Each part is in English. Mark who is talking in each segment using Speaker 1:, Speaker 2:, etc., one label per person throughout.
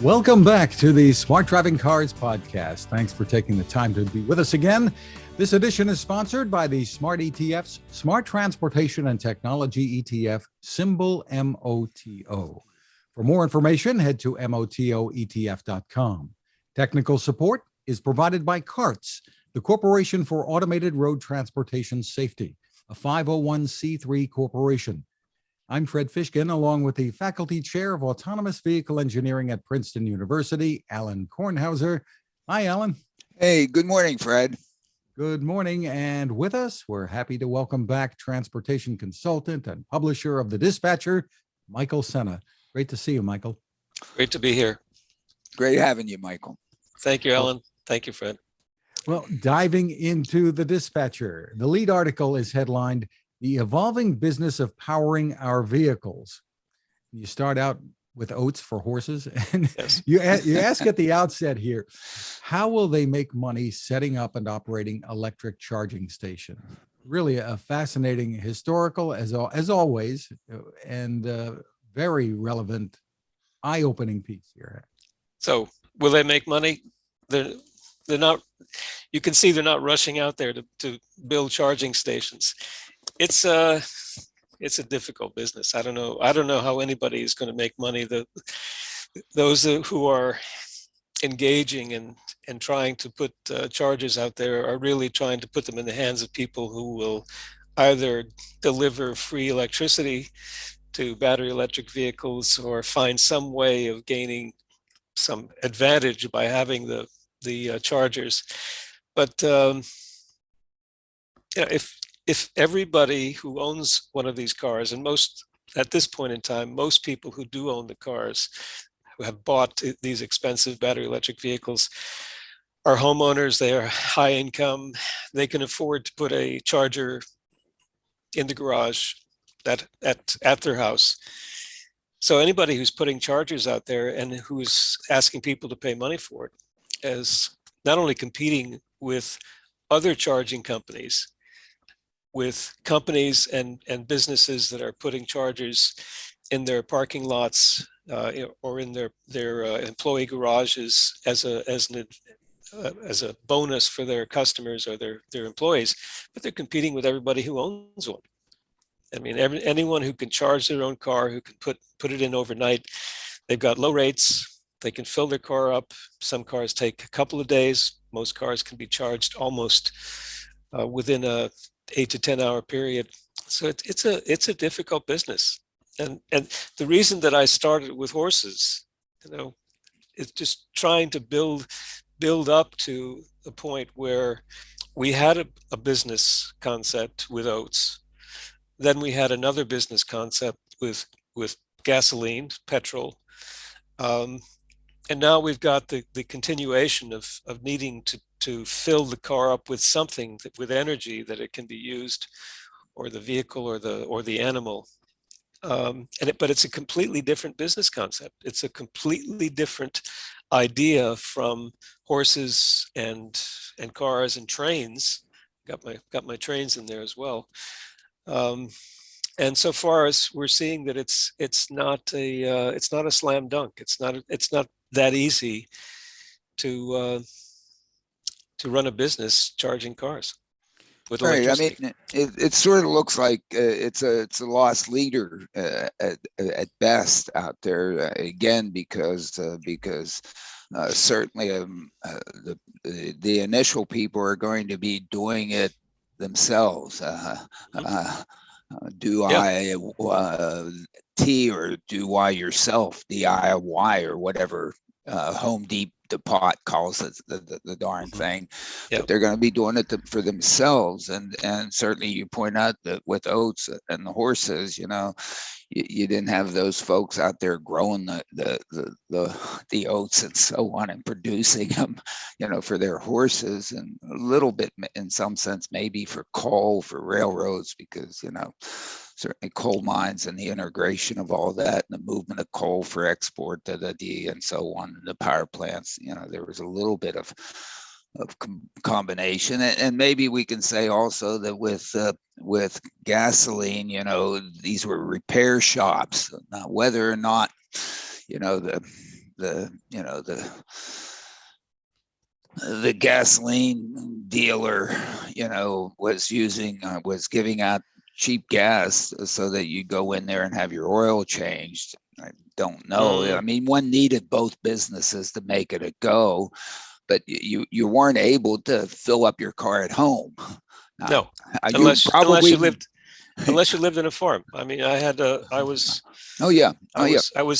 Speaker 1: Welcome back to the Smart Driving Cars podcast. Thanks for taking the time to be with us again. This edition is sponsored by the Smart ETF's Smart Transportation and Technology ETF, symbol MOTO. For more information, head to motoetf.com. Technical support is provided by CARTS, the Corporation for Automated Road Transportation Safety, a 501c3 corporation. I'm Fred Fishkin, along with the Faculty Chair of Autonomous Vehicle Engineering at Princeton University, Alan Kornhauser. Hi, Alan.
Speaker 2: Hey, good morning, Fred.
Speaker 1: Good morning. And with us, we're happy to welcome back transportation consultant and publisher of The Dispatcher, Michael Senna. Great to see you, Michael.
Speaker 3: Great to be here.
Speaker 2: Great having you, Michael.
Speaker 3: Thank you, Alan. Thank you, Fred.
Speaker 1: Well, diving into The Dispatcher, the lead article is headlined, "The Evolving Business of Powering Our Vehicles." You start out with oats for horses, and
Speaker 3: Yes.
Speaker 1: you ask at the outset here, how will they make money setting up and operating electric charging stations? Really a fascinating historical, as always, and very relevant, eye-opening piece here.
Speaker 3: So, will they make money? They're not. You can see they're not rushing out there to build charging stations. It's a difficult business. I don't know how anybody is going to make money. Those who are engaging and trying to put chargers out there are really trying to put them in the hands of people who will either deliver free electricity to battery electric vehicles or find some way of gaining some advantage by having the chargers. But if everybody who owns one of these cars, and most at this point in time, most people who do own the cars who have bought these expensive battery electric vehicles are homeowners, they are high income, they can afford to put a charger in the garage at their house. So anybody who's putting chargers out there and who's asking people to pay money for it is not only competing with other charging companies, with companies and businesses that are putting chargers in their parking lots or in their employee garages as a bonus for their customers or their employees, but they're competing with everybody who owns one. I mean, anyone who can charge their own car, who can put it in overnight, they've got low rates. They can fill their car up. Some cars take a couple of days. Most cars can be charged almost within a 8 to 10 hour period. So it's a difficult business. And the reason that I started with horses, it's just trying to build up to the point where we had a business concept with oats. Then we had another business concept with gasoline, petrol. And now we've got the continuation of needing to fill the car up with something with energy that it can be used, or the vehicle or the animal. But it's a completely different business concept. It's a completely different idea from horses and cars and trains. Got my trains in there as well. And so far as we're seeing that it's not a slam dunk. It's not that easy to run a business charging cars with electricity.
Speaker 2: I mean, it sort of looks like it's a lost leader at best out there. Again, because certainly the initial people are going to be doing it themselves. Do I T or do I yourself, DIY or whatever Home Depot calls it, the darn thing.
Speaker 3: Yep.
Speaker 2: But they're going to be doing it for themselves. And certainly you point out that with oats and the horses, you didn't have those folks out there growing the oats and so on and producing them, for their horses, and a little bit in some sense maybe for coal, for railroads, because certainly coal mines and the integration of all that and the movement of coal for export and so on, and the power plants, there was a little bit of combination. And maybe we can say also that with gasoline, these were repair shops. Now, whether or not, the the gasoline dealer, was giving out cheap gas so that you go in there and have your oil changed. I don't know. I mean, one needed both businesses to make it a go, but you weren't able to fill up your car at home.
Speaker 3: No, unless you lived in a farm. I mean, I was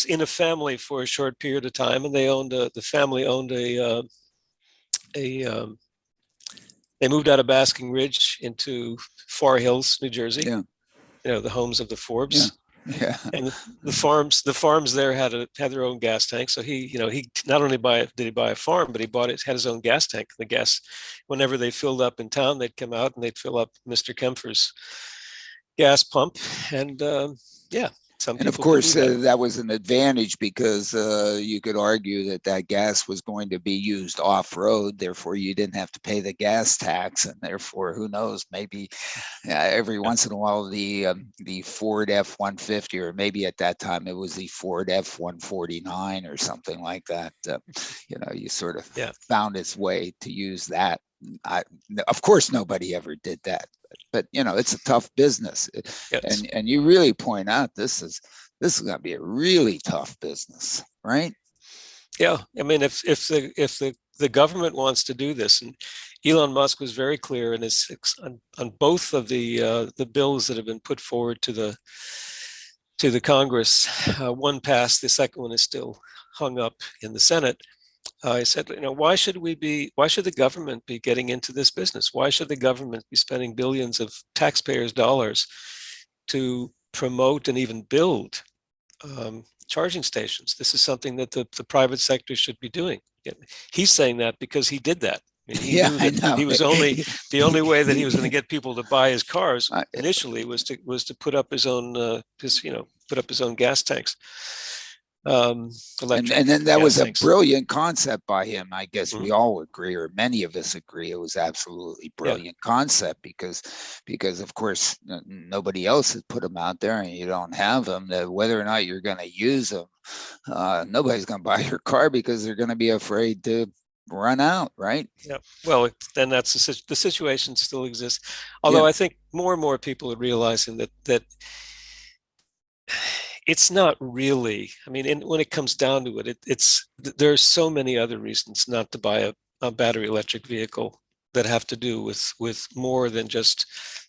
Speaker 3: in a family for a short period of time, and the family owned they moved out of Basking Ridge into Far Hills, New Jersey.
Speaker 2: Yeah.
Speaker 3: The homes of the Forbes.
Speaker 2: Yeah.
Speaker 3: And the farms there had their own gas tank. So he not only did he buy a farm, but he had his own gas tank. The gas, whenever they filled up in town, they'd come out and they'd fill up Mr. Kempfer's gas pump. And
Speaker 2: and of course, that was an advantage because you could argue that gas was going to be used off-road. Therefore, you didn't have to pay the gas tax, and therefore, who knows? Maybe every once in a while, the Ford F-150, or maybe at that time it was the Ford F-149 or something like that. You sort of found its way to use that. Of course, nobody ever did that. But it's a tough business, yes. and you really point out this is going to be a really tough business, right?
Speaker 3: Yeah, I mean, if the government wants to do this, and Elon Musk was very clear in on both of the bills that have been put forward to the Congress. One passed, the second one is still hung up in the Senate. I said, why should the government be getting into this business? Why should the government be spending billions of taxpayers' dollars to promote and even build charging stations? This is something that the private sector should be doing. He's saying that because he did that. I mean, he knew that he was the only way that he was going to get people to buy his cars initially was to put up his own gas tanks.
Speaker 2: And then that was a brilliant concept by him. I guess we all agree, or many of us agree, it was absolutely brilliant concept because of course nobody else has put them out there, and you don't have them. That whether or not you're going to use them, nobody's going to buy your car because they're going to be afraid to run out, right?
Speaker 3: Yeah. Well, then the situation still exists. Although I think more and more people are realizing that it's not really, I mean, when it comes down to it, there's so many other reasons not to buy a battery electric vehicle that have to do with more than just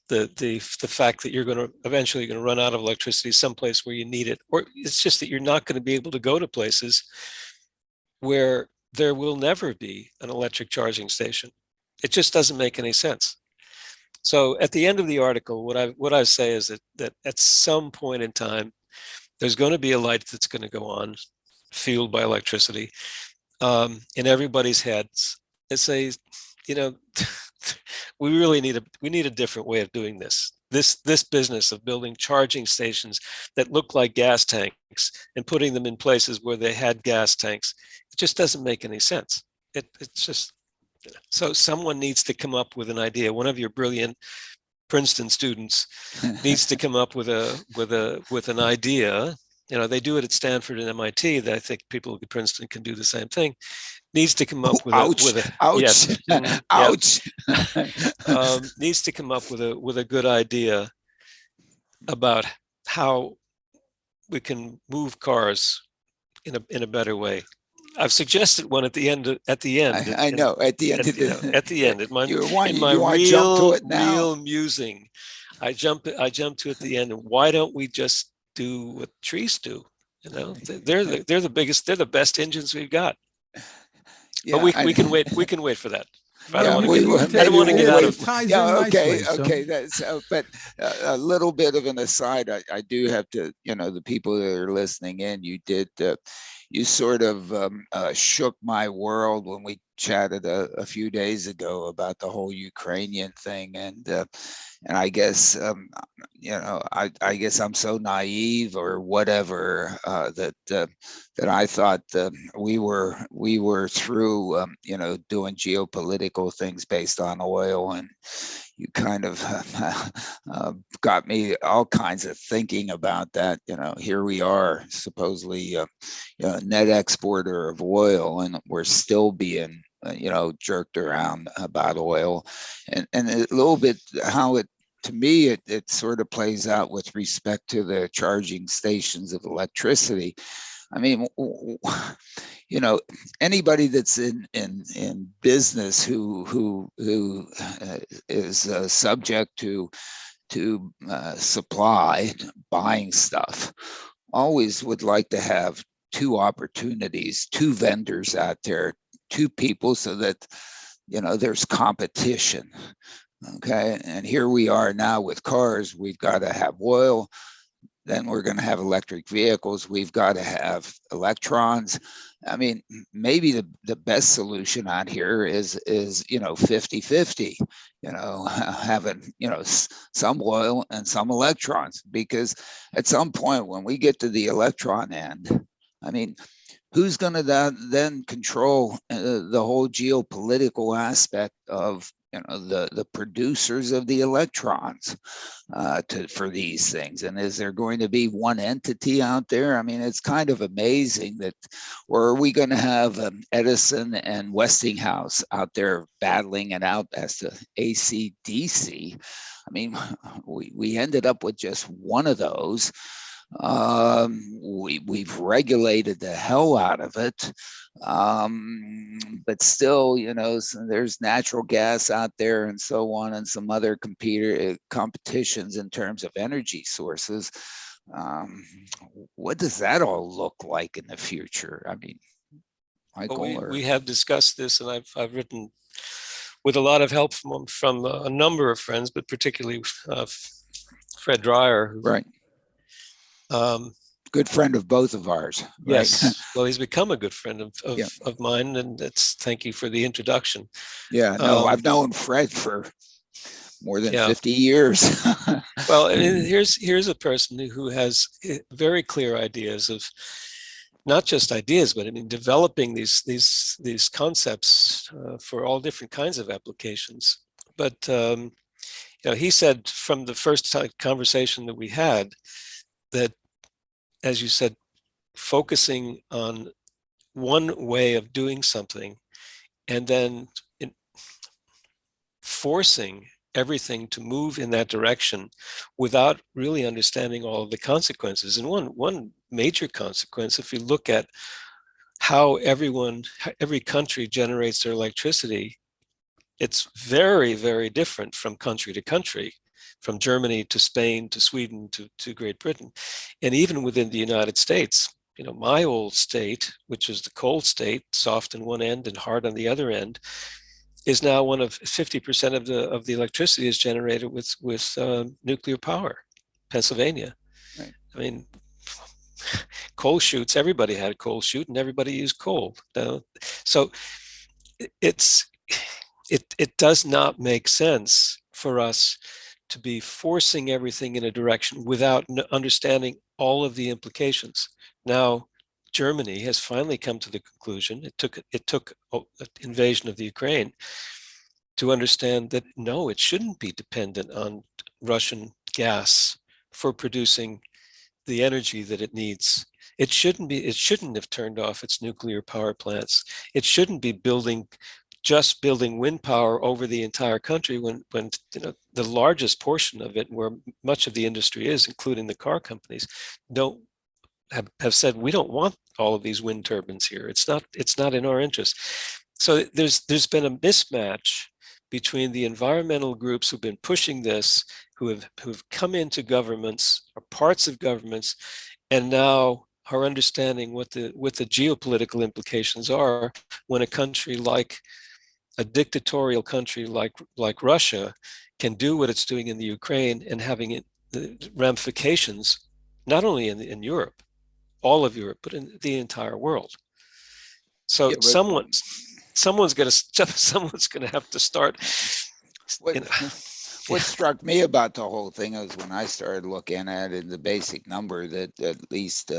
Speaker 3: the fact that you're eventually going to run out of electricity someplace where you need it, or it's just that you're not going to be able to go to places where there will never be an electric charging station. It just doesn't make any sense. So at the end of the article, what I say is that at some point in time, there's going to be a light that's going to go on, fueled by electricity, in everybody's heads. It says, we need a different way of doing this. This business of building charging stations that look like gas tanks and putting them in places where they had gas tanks, it just doesn't make any sense. It's just, so someone needs to come up with an idea. One of your brilliant Princeton students needs to come up with an idea. They do it at Stanford and MIT. That I think people at Princeton can do the same thing. Needs to come up with needs to come up with a good idea about how we can move cars in a better way. I've suggested one at the end.
Speaker 2: I know at the end.
Speaker 3: At the end, in my real musing, I jump to at the end. And why don't we just do what trees do? They're the biggest. They're the best engines we've got. Yeah, but we can wait. We can wait for that. I don't want to get out of.
Speaker 2: Okay. But a little bit of an aside. I do have to. The people that are listening in, you did. You sort of shook my world when we chatted a few days ago about the whole Ukrainian thing, and I guess I guess I'm so naive or whatever that I thought we were through doing geopolitical things based on oil, and you kind of got me all kinds of thinking about that. Here we are, supposedly net exporter of oil, and we're still being jerked around about oil, and a little bit how it, to me, it sort of plays out with respect to the charging stations of electricity. I mean, anybody that's in business who is subject to supply, buying stuff, always would like to have two opportunities, two vendors out there, two people, so that there's competition. Okay, and here we are now with cars. We've got to have oil, then we're going to have electric vehicles. We've got to have electrons. I mean, maybe the best solution out here is 50-50, having, some oil and some electrons, because at some point when we get to the electron end, I mean, who's going to then control the whole geopolitical aspect of the producers of the electrons for these things? And is there going to be one entity out there? I mean, it's kind of amazing that, or are we going to have Edison and Westinghouse out there battling it out as to AC/DC? I mean, we ended up with just one of those. We've regulated the hell out of it, but still, so there's natural gas out there and so on, and some other competitions in terms of energy sources. What does that all look like in the future? I mean, Michael,
Speaker 3: we have discussed this, and I've written with a lot of help from a number of friends, but particularly Fred Dreyer,
Speaker 2: right. Good friend of both of ours. Right?
Speaker 3: Yes. Well, he's become a good friend
Speaker 2: Yeah.
Speaker 3: of mine, and thank you for the introduction.
Speaker 2: Yeah, no, I've known Fred for more than 50 years.
Speaker 3: Well, I mean, here's a person who has very clear ideas of, not just ideas, but I mean, developing these concepts for all different kinds of applications. But he said from the first conversation that we had that, as you said, focusing on one way of doing something and then forcing everything to move in that direction without really understanding all of the consequences. And one major consequence, if you look at how every country generates their electricity, it's very, very different from country to country, from Germany to Spain to Sweden to Great Britain. And even within the United States, my old state, which is the cold state, soft on one end and hard on the other end, is now one of 50% of the electricity is generated with nuclear power, Pennsylvania.
Speaker 2: Right.
Speaker 3: I mean, coal chutes, everybody had a coal chute and everybody used coal. So it does not make sense for us to be forcing everything in a direction without understanding all of the implications. Now, Germany has finally come to the conclusion, it took invasion of the Ukraine to understand that no, it shouldn't be dependent on Russian gas for producing the energy that it needs. It shouldn't have turned off its nuclear power plants. It shouldn't be just building wind power over the entire country when the largest portion of it, where much of the industry is, including the car companies, have said, we don't want all of these wind turbines here. It's not in our interest. So there's been a mismatch between the environmental groups who've been pushing this, who've come into governments or parts of governments, and now are understanding what the geopolitical implications are when a country like a dictatorial country like Russia can do what it's doing in the Ukraine, and having the ramifications not only in Europe, all of Europe, but in the entire world. So
Speaker 2: Yeah,
Speaker 3: someone's going to have to start.
Speaker 2: what struck me about the whole thing is when I started looking at it, the basic number that at least,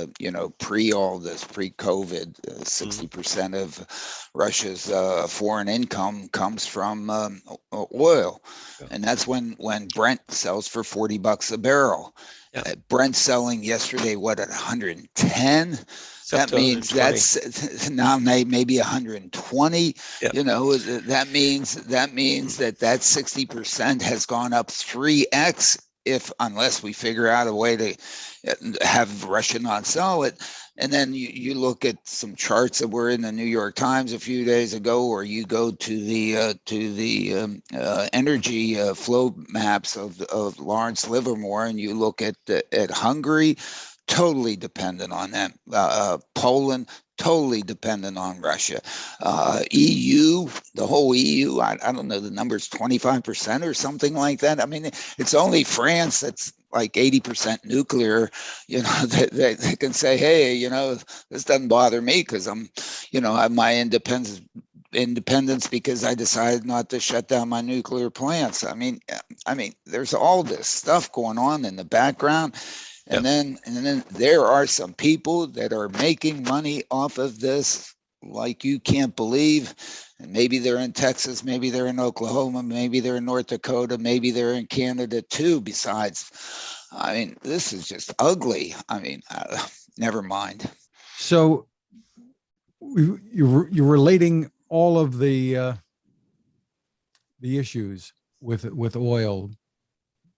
Speaker 2: pre all this, pre-COVID, 60% of Russia's foreign income comes from oil.
Speaker 3: Yeah.
Speaker 2: And that's when Brent sells for $40 a barrel.
Speaker 3: Yeah.
Speaker 2: Brent selling yesterday, what, at 110? That means
Speaker 3: 120.
Speaker 2: that's now maybe 120.
Speaker 3: Yeah.
Speaker 2: That means that 60% has gone up 3x, unless we figure out a way to have Russia not sell it. And then you look at some charts that were in the New York Times a few days ago, or you go to the energy flow maps of Lawrence Livermore, and you look at Hungary, totally dependent on them. Poland, totally dependent on Russia. EU, the whole EU, I don't know, the number's 25% or something like that. I mean, it's only France that's like 80% nuclear, that can say, hey, this doesn't bother me because I have my independence because I decided not to shut down my nuclear plants. I mean, there's all this stuff going on in the background. And then there are some people that are making money off of this like you can't believe. And maybe they're in Texas, maybe they're in Oklahoma, maybe they're in North Dakota, maybe they're in Canada too. Besides, this is just ugly. Never mind.
Speaker 1: So you're relating all of the issues with oil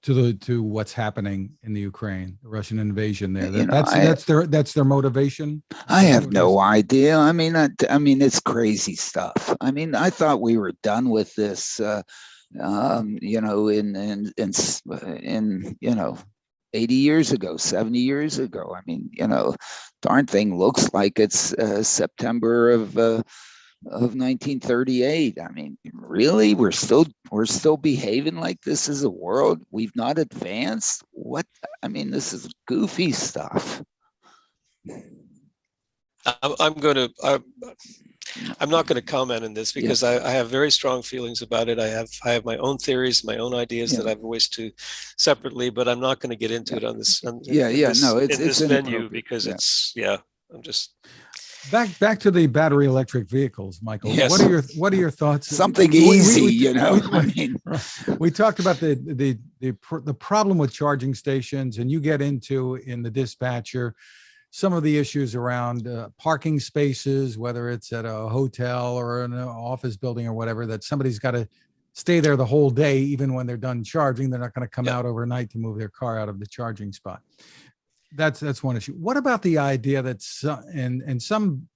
Speaker 1: to what's happening in the Ukraine, the Russian invasion there. That's their motivation.
Speaker 2: I have no idea. It's crazy stuff. I thought we were done with this. In 80 years ago, 70 years ago. Darn thing looks like it's September of 1938. Really, we're still behaving like this is a world. We've not advanced. What? This is goofy stuff.
Speaker 3: I'm not going to comment on this because I have very strong feelings about it. I have my own theories, my own ideas that I've voiced to separately, but I'm not going to get into it on this. It's venue because I'm just.
Speaker 1: Back to the battery electric vehicles, Michael.
Speaker 2: Yes.
Speaker 1: What are your thoughts?
Speaker 2: Something easy,
Speaker 1: We talked about the problem with charging stations, and you get into in the dispatcher some of the issues around parking spaces, whether it's at a hotel or an office building or whatever, that somebody's got to stay there the whole day, even when they're done charging. They're not going to come out overnight to move their car out of the charging spot. That's one issue. What about the idea that some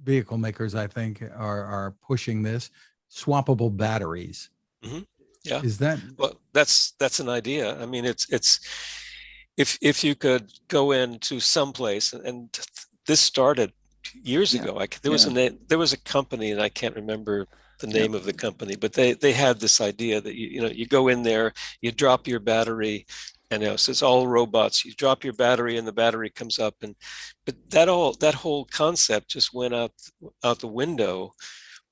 Speaker 1: vehicle makers, I think, are pushing this, swappable batteries?
Speaker 3: Mm-hmm. Yeah.
Speaker 1: Is that?
Speaker 3: Well, that's an idea. It's if you could go into some place, and this started years ago. There was a company, and I can't remember the name of the company, but they had this idea that you go in there, you drop your battery. And so it's all robots. You drop your battery, and the battery comes up, but that whole concept just went out the window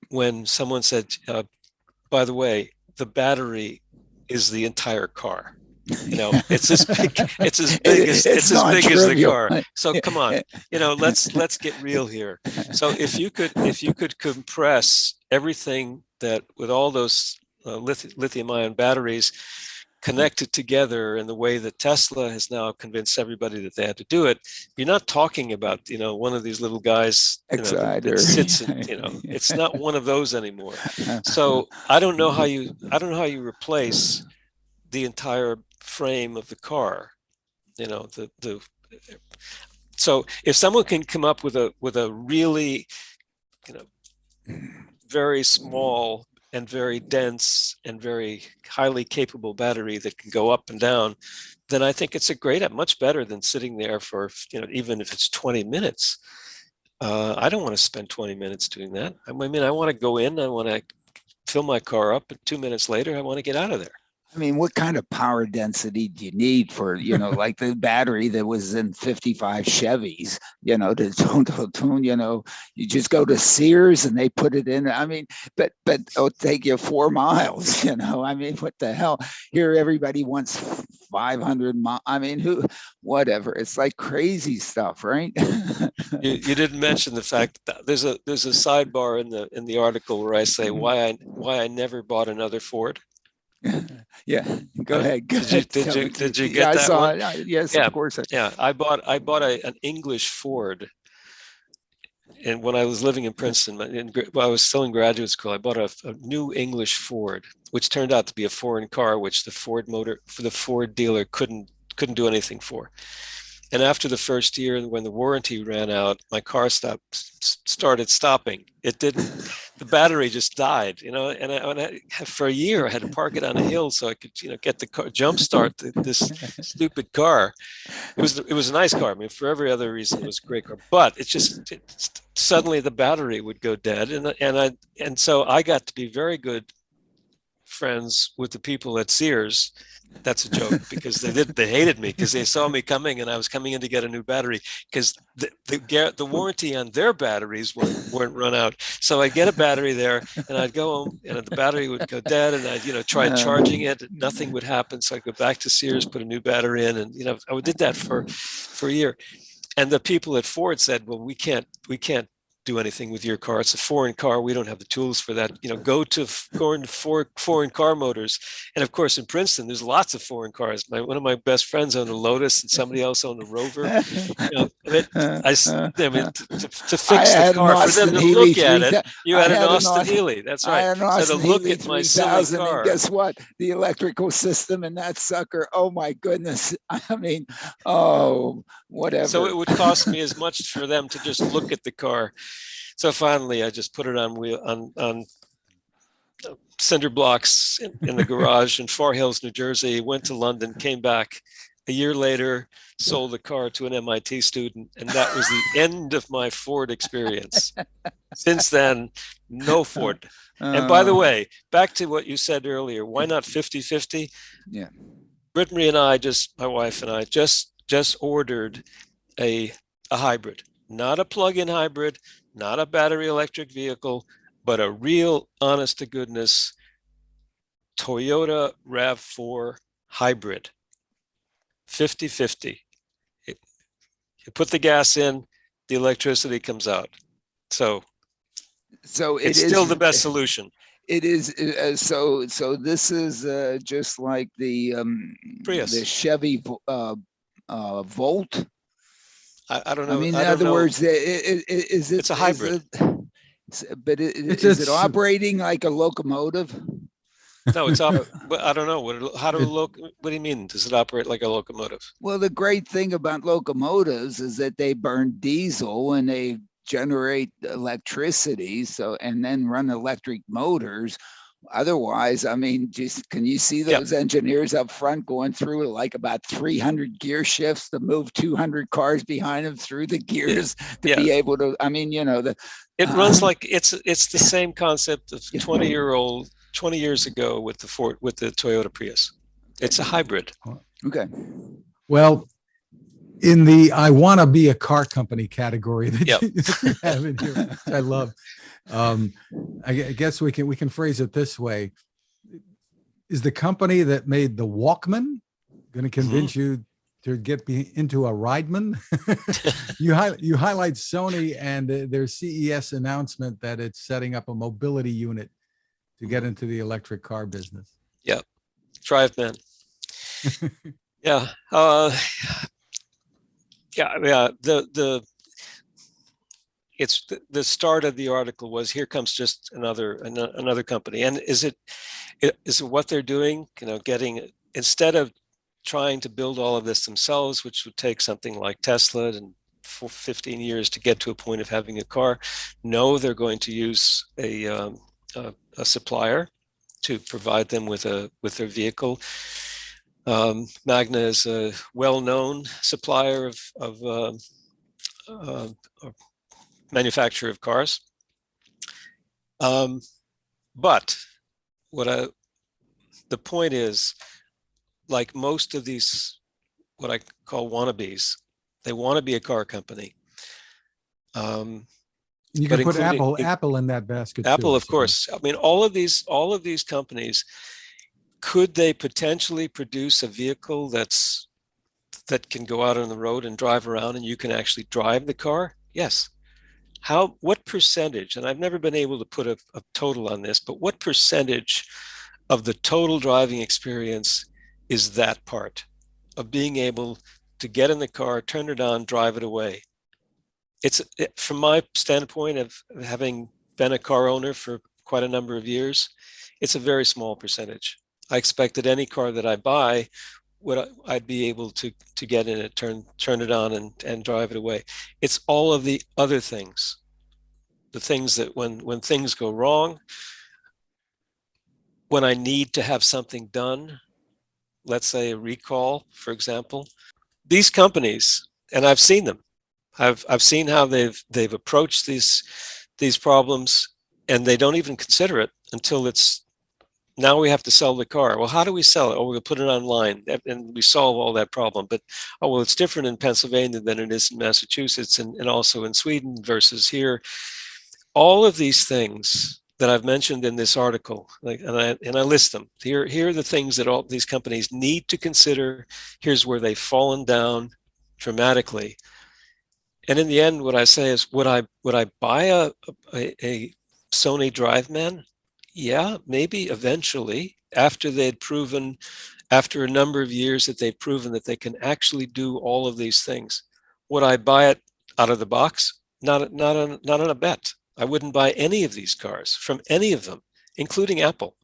Speaker 3: when someone said, "By the way, the battery is the entire car." It's as big as the car. So come on, let's get real here. So if you could compress everything that with all those lithium-ion batteries connected together in the way that Tesla has now convinced everybody that they had to do it, you're not talking about one of these little guys that sits in, it's not one of those anymore. So I don't know how you replace the entire frame of the car. So if someone can come up with a really very small and very dense and very highly capable battery that can go up and down, then I think it's much better than sitting there for, even if it's 20 minutes. I don't want to spend 20 minutes doing that. I want to go in, I want to fill my car up, and 2 minutes later, I want to get out of there.
Speaker 2: I mean, what kind of power density do you need for, like the battery that was in 55 Chevys, to tune, you just go to Sears and they put it in. I mean, but it'll take you 4 miles, I mean, what the hell? Here, everybody wants 500 miles. I mean, whatever. It's like crazy stuff, right?
Speaker 3: You didn't mention the fact that there's a sidebar in the article where I say why I never bought another Ford.
Speaker 2: Yeah, go ahead.
Speaker 3: Did you get
Speaker 2: I
Speaker 3: that
Speaker 2: saw
Speaker 3: one?
Speaker 2: it. Yes,
Speaker 3: Yeah,
Speaker 2: of course.
Speaker 3: yeah. I bought an English Ford, and when I was living in Princeton, while I was still in graduate school, I bought a new English Ford, which turned out to be a foreign car, which the Ford dealer couldn't do anything for. And after the first year, when the warranty ran out, my car started stopping. It didn't. The battery just died, and for a year I had to park it on a hill so I could, get the car, jump start this stupid car. It was a nice car. I mean, for every other reason, it was a great car. But suddenly the battery would go dead, and so I got to be very good friends with the people at Sears. That's a joke, because they hated me because they saw me coming and I was coming in to get a new battery, because the warranty on their batteries weren't run out. So I'd get a battery there and I'd go home and the battery would go dead, and I'd try charging it, nothing would happen. So I'd go back to Sears, put a new battery in, and I did that for a year. And the people at Ford said, well, we can't do anything with your car. It's a foreign car. We don't have the tools for that. Go to foreign car motors. And of course, in Princeton, there's lots of foreign cars. One of my best friends owned a Lotus, and somebody else owned a Rover. To fix the car, for them to look at it, you had an Austin Healey. That's right.
Speaker 2: I had an Austin
Speaker 3: so to look
Speaker 2: Healey
Speaker 3: at my silly car.
Speaker 2: And guess what? The electrical system in that sucker. Oh my goodness. I mean, whatever.
Speaker 3: So it would cost me as much for them to just look at the car. So finally, I just put it on cinder blocks in the garage in Far Hills, New Jersey. Went to London, came back a year later, sold the car to an MIT student, and that was the end of my Ford experience. Since then, no Ford. And by the way, back to what you said earlier, why not 50-50?
Speaker 2: Yeah.
Speaker 3: Britt-Marie and I my wife and I just ordered a hybrid, not a plug-in hybrid, not a battery electric vehicle, but a real honest to goodness Toyota RAV4 hybrid, 50-50. You put the gas in, the electricity comes out. So it's still the best solution.
Speaker 2: It is. So this is just like the
Speaker 3: Prius.
Speaker 2: The Chevy Volt.
Speaker 3: I don't know.
Speaker 2: I mean, in other words, it's
Speaker 3: a hybrid.
Speaker 2: Is it operating like a locomotive?
Speaker 3: No, it's but I don't know. What do you mean? Does it operate like a locomotive?
Speaker 2: Well, the great thing about locomotives is that they burn diesel and they generate electricity, and then run electric motors. Otherwise, I mean, can you see those engineers up front going through like about 300 gear shifts to move 200 cars behind them through the gears to be able to? I mean,
Speaker 3: it runs like it's the same concept of 20 years ago with the Toyota Prius. It's a hybrid.
Speaker 2: Okay.
Speaker 1: Well, in the I want to be a car company category that you have in here, which I love. I guess we can phrase it this way: is the company that made the Walkman going to convince you to get into a Rideman? you highlight Sony and their CES announcement that it's setting up a mobility unit to get into the electric car business.
Speaker 3: Yeah, DriveMan. Yeah. The start of the article was, here comes just another company. And is it what they're doing, instead of trying to build all of this themselves, which would take something like Tesla and 15 years to get to a point of having a car? No, they're going to use a supplier to provide them with their vehicle. Magna is a well-known supplier of manufacturer of cars. But the point is, like most of these, what I call wannabes, they want to be a car company.
Speaker 1: You
Speaker 3: But
Speaker 1: can put
Speaker 3: including
Speaker 1: Apple in that basket
Speaker 3: Apple,
Speaker 1: too, I
Speaker 3: of
Speaker 1: suppose.
Speaker 3: course. I mean, all of these companies, could they potentially produce a vehicle that can go out on the road and drive around and you can actually drive the car? Yes. What percentage, and I've never been able to put a total on this, but what percentage of the total driving experience is that part of being able to get in the car, turn it on, drive it away? From my standpoint of having been a car owner for quite a number of years, it's a very small percentage. I expect that any car that I buy, I'd be able to get in it, turn it on and drive it away. It's all of the other things, the things that when things go wrong, when I need to have something done, let's say a recall, for example, these companies, and I've seen them, I've seen how they've approached these problems, and they don't even consider it until it's now we have to sell the car. Well, how do we sell it? Oh, we'll put it online and we solve all that problem. But, oh, well, it's different in Pennsylvania than it is in Massachusetts and also in Sweden versus here. All of these things that I've mentioned in this article, and I list them. Here are the things that all these companies need to consider. Here's where they've fallen down dramatically. And in the end, what I say is, would I buy a Sony DriveMan? Yeah, maybe eventually, after after a number of years that they've proven that they can actually do all of these things. Would I buy it out of the box? Not on a bet. I wouldn't buy any of these cars from any of them, including Apple.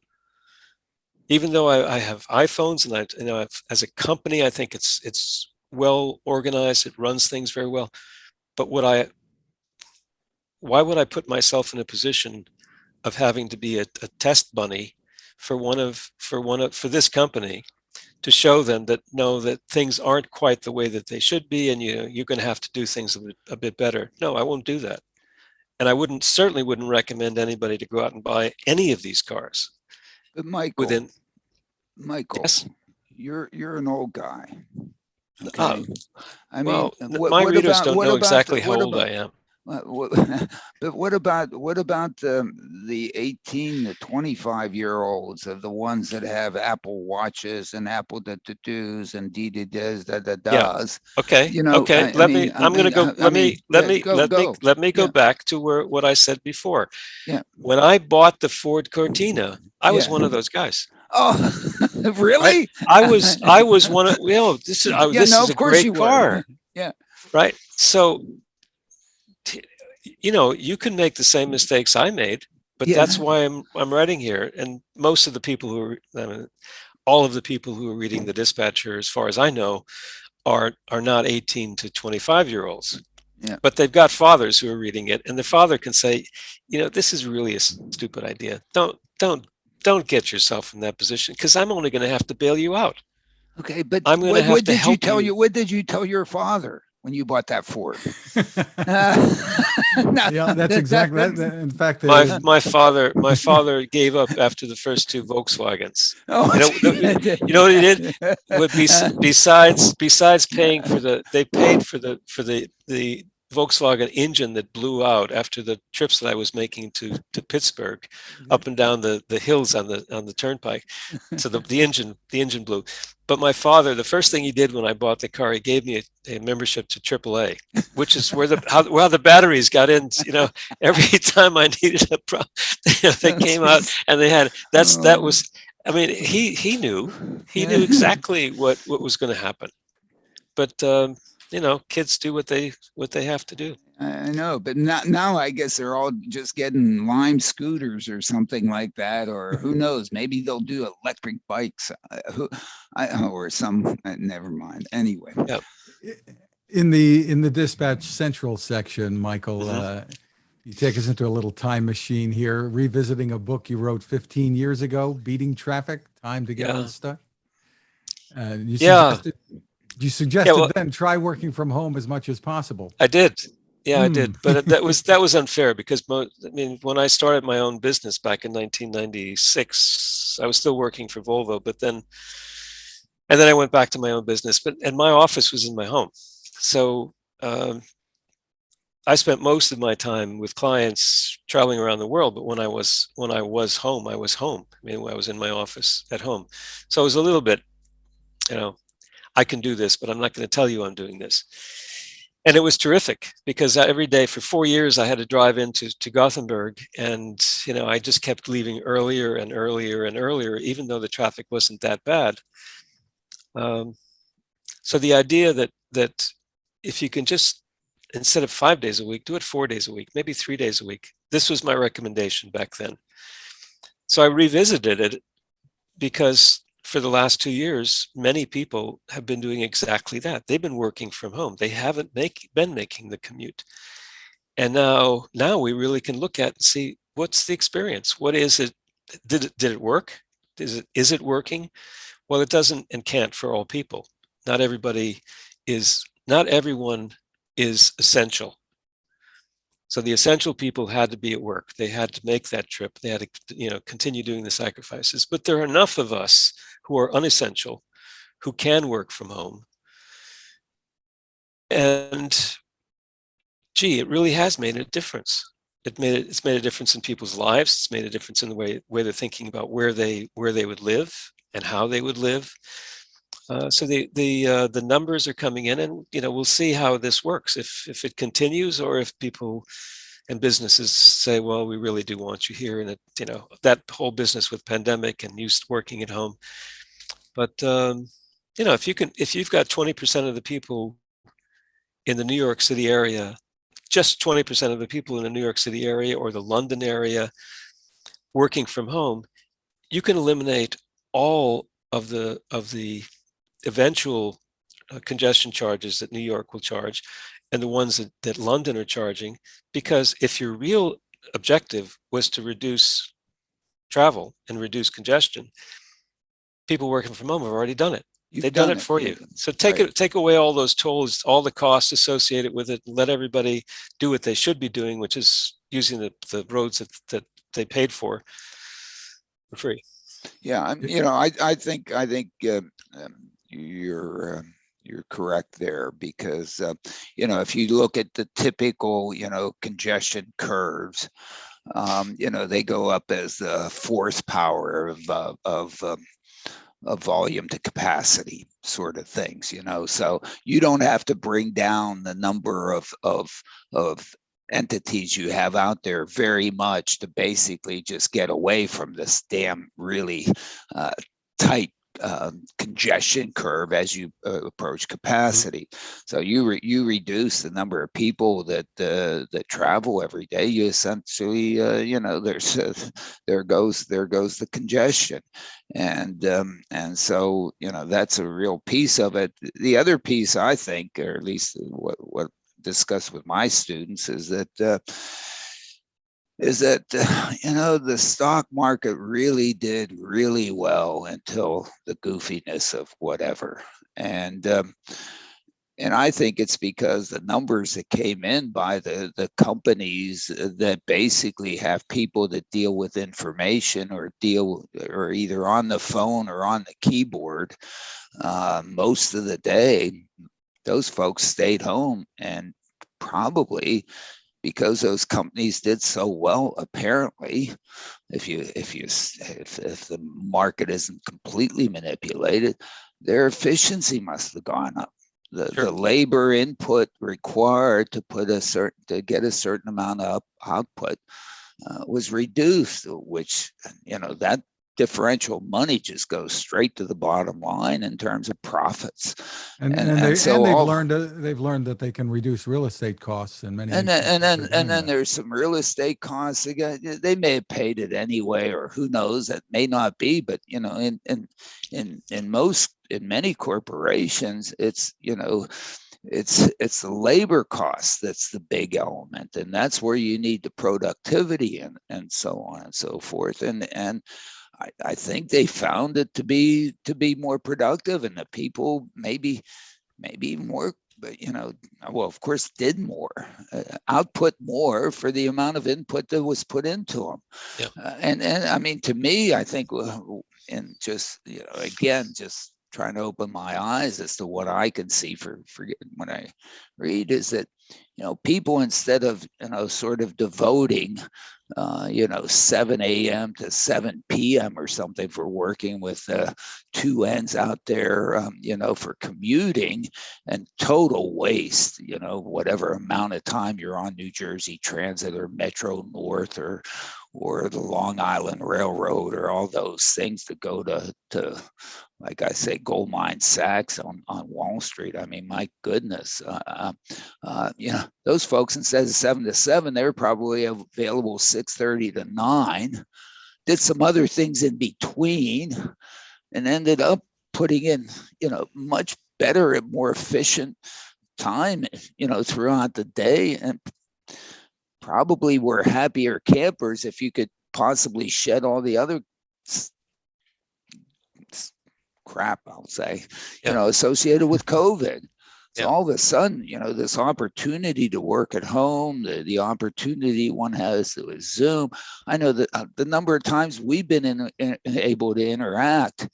Speaker 3: Even though I have iPhones, and as a company, I think it's well organized. It runs things very well. But why would I put myself in a position of having to be a test bunny for this company to show them that no, that things aren't quite the way that they should be, and you're going to have to do things a bit better? No, I won't do that, and I certainly wouldn't recommend anybody to go out and buy any of these cars.
Speaker 2: But Michael,
Speaker 3: yes,
Speaker 2: you're an old guy. Okay. I mean,
Speaker 3: my readers don't know exactly how old I am.
Speaker 2: But what about the 18 to 25-year-olds of the ones that have Apple Watches and Apple da-da-dos and da-da-das, da-da-das?
Speaker 3: Yeah. Okay.
Speaker 2: You know,
Speaker 3: okay. Let me go back to what I said before.
Speaker 2: Yeah.
Speaker 3: When I bought the Ford Cortina, I was one of those guys.
Speaker 2: Oh, really?
Speaker 3: Right? I was one of, this is a great car.
Speaker 2: Yeah.
Speaker 3: Right. So, you can make the same mistakes I made, but that's why I'm writing here. And most of the people all of the people who are reading the Dispatcher, as far as I know, are not 18 to 25-year-olds.
Speaker 2: Yeah.
Speaker 3: But they've got fathers who are reading it, and the father can say, this is really a stupid idea. Don't get yourself in that position, because I'm only going to have to bail you out.
Speaker 2: Okay, but
Speaker 3: I'm going to have to help you.
Speaker 2: What did you tell your father when you bought that Ford?
Speaker 1: Yeah, that's exactly that. In fact,
Speaker 3: my father gave up after the first two Volkswagens.
Speaker 2: Oh,
Speaker 3: you know what he did? Besides paying they paid for the Volkswagen engine that blew out after the trips that I was making to Pittsburgh, up and down the hills on the turnpike. So the engine blew. But my father, the first thing he did when I bought the car, he gave me a membership to AAA, which is where the batteries got in. Every time I needed a problem, they came out and they had that was. I mean, he knew exactly what was going to happen, but kids do what they have to do.
Speaker 2: I know, but now I guess they're all just getting Lime scooters or something like that, or who knows? Maybe they'll do electric bikes, or some. Never mind. Anyway,
Speaker 3: yeah.
Speaker 1: In the Dispatch Central section, Michael, you take us into a little time machine here, revisiting a book you wrote 15 years ago, "Beating Traffic: Time to Get Unstuck." You suggested then try working from home as much as possible.
Speaker 3: I did. Yeah, I did, but that was unfair because I mean, when I started my own business back in 1996, I was still working for Volvo, and then I went back to my own business, and my office was in my home, so I spent most of my time with clients traveling around the world. But when I was home, I was home. I mean, I was in my office at home, so it was a little bit, you know, I can do this, but I'm not going to tell you I'm doing this. And it was terrific because every day for 4 years I had to drive into Gothenburg, and I just kept leaving earlier and earlier and earlier, even though the traffic wasn't that bad. So the idea that if you can just, instead of 5 days a week, do it 4 days a week, maybe 3 days a week. This was my recommendation back then. So I revisited it because for the last 2 years, many people have been doing exactly that. They've been working from home. They haven't been making the commute. And now we really can look at and see, what's the experience? What is it? Did it work? Is it working? Well, it doesn't and can't for all people. Not everyone is essential. So the essential people had to be at work. They had to make that trip. They had to, continue doing the sacrifices. But there are enough of us who are unessential, who can work from home. And gee, it really has made a difference. It's made a difference in people's lives. It's made a difference in the way they're thinking about where they would live and how they would live. So the numbers are coming in, and we'll see how this works. If it continues, or if people and businesses say, well, we really do want you here, and that whole business with pandemic and you working at home. But if you've got 20% of the people in the New York City area, just 20% of the people in the New York City area or the London area working from home, you can eliminate all of the eventual congestion charges that New York will charge and the ones that London are charging. Because if your real objective was to reduce travel and reduce congestion, people working from home have already done it. They've done it for you. So take away all those tolls, all the costs associated with it, and let everybody do what they should be doing, which is using the roads that they paid for free.
Speaker 2: Yeah, I think you're correct there, because if you look at the typical congestion curves, they go up as the force power of volume to capacity sort of things, so you don't have to bring down the number of entities you have out there very much to basically just get away from this damn really tight congestion curve as you approach capacity. So you reduce the number of people that travel every day. You essentially there goes the congestion, and so that's a real piece of it. The other piece, I think, or at least what discussed with my students, is that the stock market really did really well until the goofiness of whatever, and I think it's because the numbers that came in by the companies that basically have people that deal with information or either on the phone or on the keyboard most of the day. Those folks stayed home, and probably because those companies did so well, apparently, if the market isn't completely manipulated, their efficiency must have gone up. The labor input required to get a certain amount of output was reduced, which that differential money just goes straight to the bottom line in terms of profits.
Speaker 1: And they've learned that they can reduce real estate costs in many instances.
Speaker 2: And then there's some real estate costs. They may have paid it anyway, or who knows, that may not be, but in many corporations, it's it's the labor cost that's the big element, and that's where you need the productivity and so on and so forth. And I think they found it to be more productive, and the people maybe more well, of course, did more, output more for the amount of input that was put into them.
Speaker 3: Yeah.
Speaker 2: And I mean, to me, I think, and just, again, just trying to open my eyes as to what I can see for when I read, is that, people, instead of, sort of devoting, 7 a.m. to 7 p.m. or something for working with two ends out there, for commuting, and total waste, whatever amount of time you're on New Jersey Transit or Metro North or the Long Island Railroad, or all those things that go to like I say, gold mine sacks on Wall Street. I mean, my goodness, those folks, instead of 7 to 7, they were probably available 6:30 to 9, did some other things in between, and ended up putting in, much better and more efficient time, throughout the day, and probably were happier campers if you could possibly shed all the other crap, I'll say, associated with COVID. So all of a sudden, this opportunity to work at home, the opportunity one has with Zoom. I know that the number of times we've been able to interact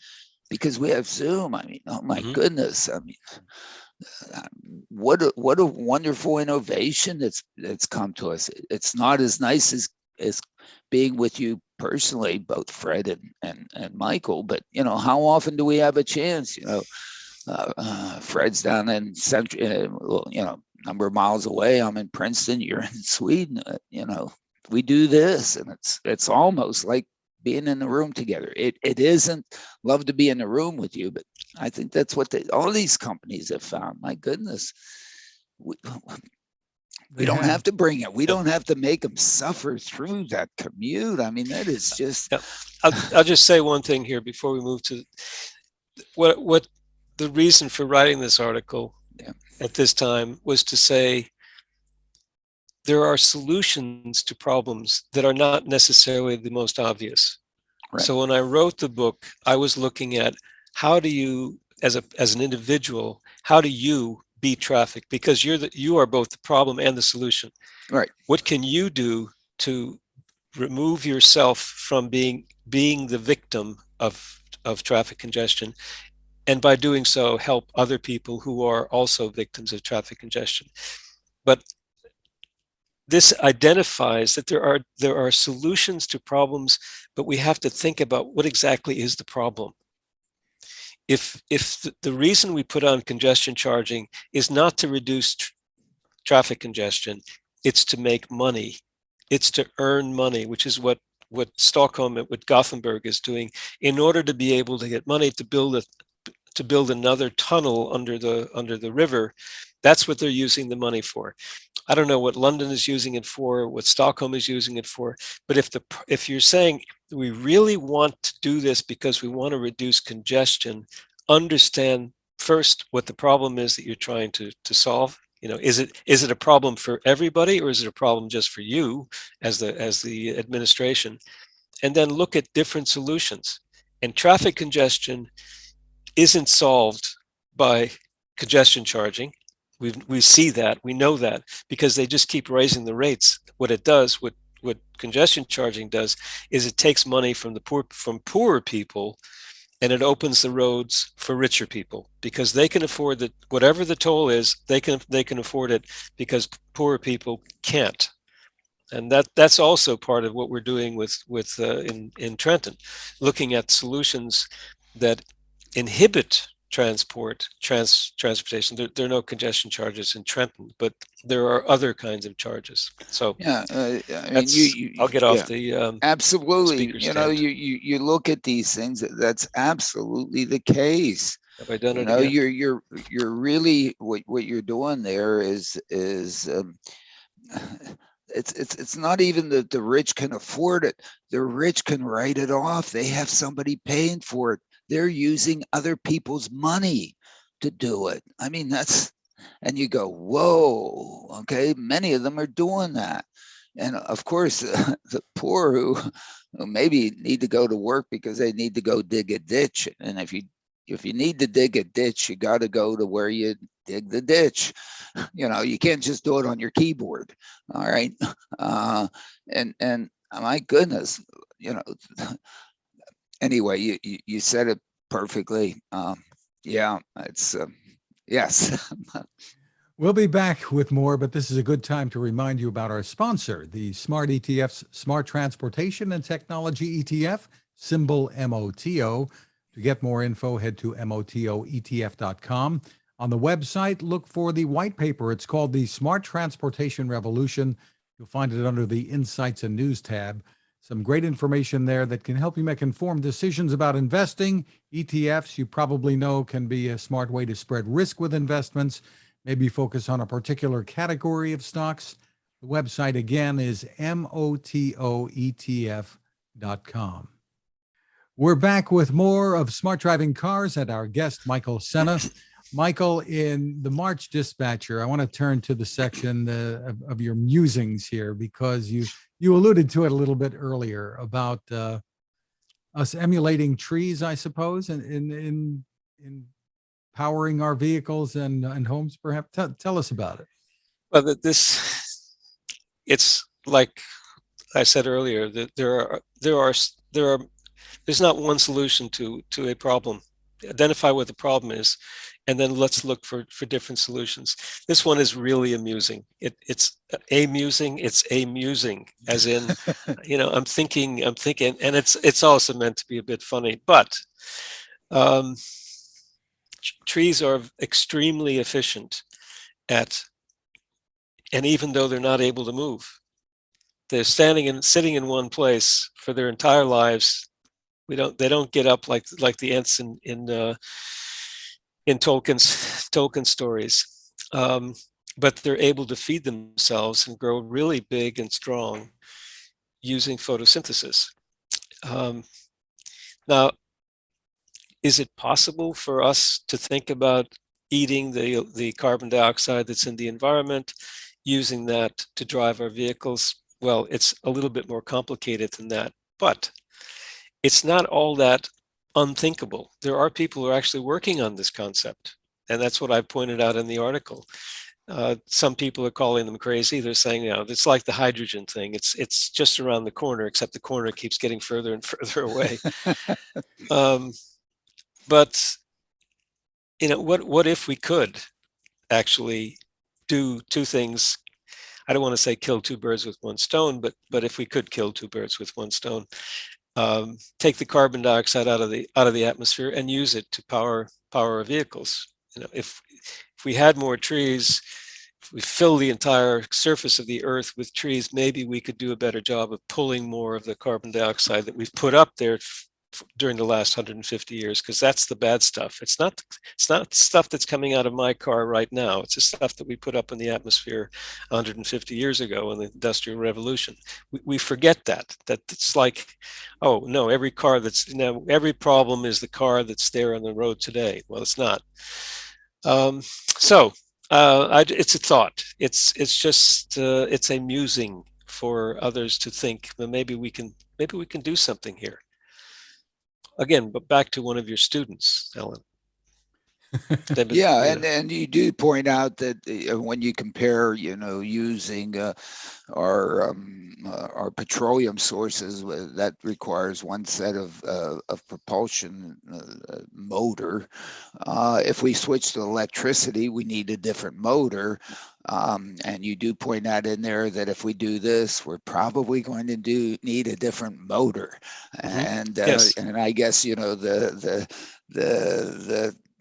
Speaker 2: because we have Zoom. I mean, oh my goodness. I mean, what a wonderful innovation that's come to us. It's not as nice as being with you personally, both Fred and Michael, but how often do we have a chance? Fred's down in central, number of miles away. I'm in Princeton. You're in Sweden. We do this, and it's almost like being in the room together. It isn't love to be in the room with you, but I think that's what all these companies have found. My goodness, we don't have to bring it. We don't have to make them suffer through that commute. I mean, that is just.
Speaker 3: I'll just say one thing here before we move to what the reason for writing this article at this time was to say there are solutions to problems that are not necessarily the most obvious. Right. So when I wrote the book, I was looking at how do you, as an individual, how do you beat traffic? Because you are both the problem and the solution.
Speaker 2: Right.
Speaker 3: What can you do to remove yourself from being the victim of traffic congestion, and by doing so help other people who are also victims of traffic congestion? But this identifies that there are solutions to problems, but we have to think about what exactly is the problem. If the reason we put on congestion charging is not to reduce traffic congestion, it's to make money. It's to earn money, which is what Stockholm, what Gothenburg is doing in order to be able to get money to build another tunnel under the river. That's what they're using the money for. I don't know what London is using it for, what Stockholm is using it for, but if you're saying we really want to do this because we want to reduce congestion, understand first what the problem is that you're trying to solve. Is it a problem for everybody, or is it a problem just for you as the administration? And then look at different solutions. And traffic congestion isn't solved by congestion charging. We see that, we know that, because they just keep raising the rates. What it does, what congestion charging does, is it takes money from poorer people, and it opens the roads for richer people, because they can afford that. Whatever the toll is, they can afford it, because poorer people can't. And that's also part of what we're doing in Trenton, looking at solutions that inhibit transportation. There are no congestion charges in Trenton, but there are other kinds of charges. So
Speaker 2: I mean,
Speaker 3: I'll get off the
Speaker 2: absolutely.
Speaker 3: Stand.
Speaker 2: You look at these things. That's absolutely the case.
Speaker 3: Have I done it again?
Speaker 2: You're really what you're doing there is it's not even that the rich can afford it. The rich can write it off. They have somebody paying for it. They're using other people's money to do it. I mean, and you go, whoa, okay, many of them are doing that. And of course, the poor who maybe need to go to work because they need to go dig a ditch. And if you need to dig a ditch, you got to go to where you dig the ditch. You can't just do it on your keyboard. All right. And my goodness, anyway, you said it perfectly. Yeah, it's yes.
Speaker 1: We'll be back with more, but this is a good time to remind you about our sponsor, the Smart ETF's Smart Transportation and Technology ETF, symbol MOTO. To get more info, head to motoetf.com. On the website, look for the white paper. It's called the Smart Transportation Revolution. You'll find it under the Insights and News tab. Some great information there that can help you make informed decisions about investing. ETFs, you probably know, can be a smart way to spread risk with investments. Maybe focus on a particular category of stocks. The website again is motoetf.com. We're back with more of Smart Driving Cars and our guest, Michael Senna. Michael, in the March Dispatcher, I want to turn to the section of your musings here, because you alluded to it a little bit earlier about us emulating trees, I suppose, in powering our vehicles and homes, perhaps. Tell us about it.
Speaker 3: Well, it's like I said earlier, that there's not one solution to a problem. Identify what the problem is, and then let's look for different solutions. This one is really amusing. It's amusing, as in, I'm thinking, and it's also meant to be a bit funny, but trees are extremely efficient and even though they're not able to move, they're sitting in one place for their entire lives. They don't get up like the ants in Tolkien stories, but they're able to feed themselves and grow really big and strong using photosynthesis. Now, is it possible for us to think about eating the carbon dioxide that's in the environment, using that to drive our vehicles? Well, it's a little bit more complicated than that, but it's not all that unthinkable. There are people who are actually working on this concept, and that's what I pointed out in the article. Some people are calling them crazy. They're saying, it's like the hydrogen thing. It's just around the corner, except the corner keeps getting further and further away. But what if we could actually do two things? I don't want to say kill two birds with one stone, but if we could kill two birds with one stone, take the carbon dioxide out of the atmosphere and use it to power our vehicles. If we had more trees, if we fill the entire surface of the earth with trees, maybe we could do a better job of pulling more of the carbon dioxide that we've put up there during the last 150 years, because that's the bad stuff. It's not stuff that's coming out of my car right now. It's the stuff that we put up in the atmosphere 150 years ago in the Industrial Revolution. We forget that it's like, oh no, every problem is the car that's there on the road today. Well, it's not. It's a thought. It's just it's amusing for others to think, well, maybe we can do something here. Again, but back to one of your students, Ellen.
Speaker 2: Yeah, and you do point out that when you compare, using our petroleum sources, that requires one set of propulsion motor. If we switch to electricity, we need a different motor. And you do point out in there that if we do this, we're probably going to need a different motor. And
Speaker 3: yes.
Speaker 2: And I guess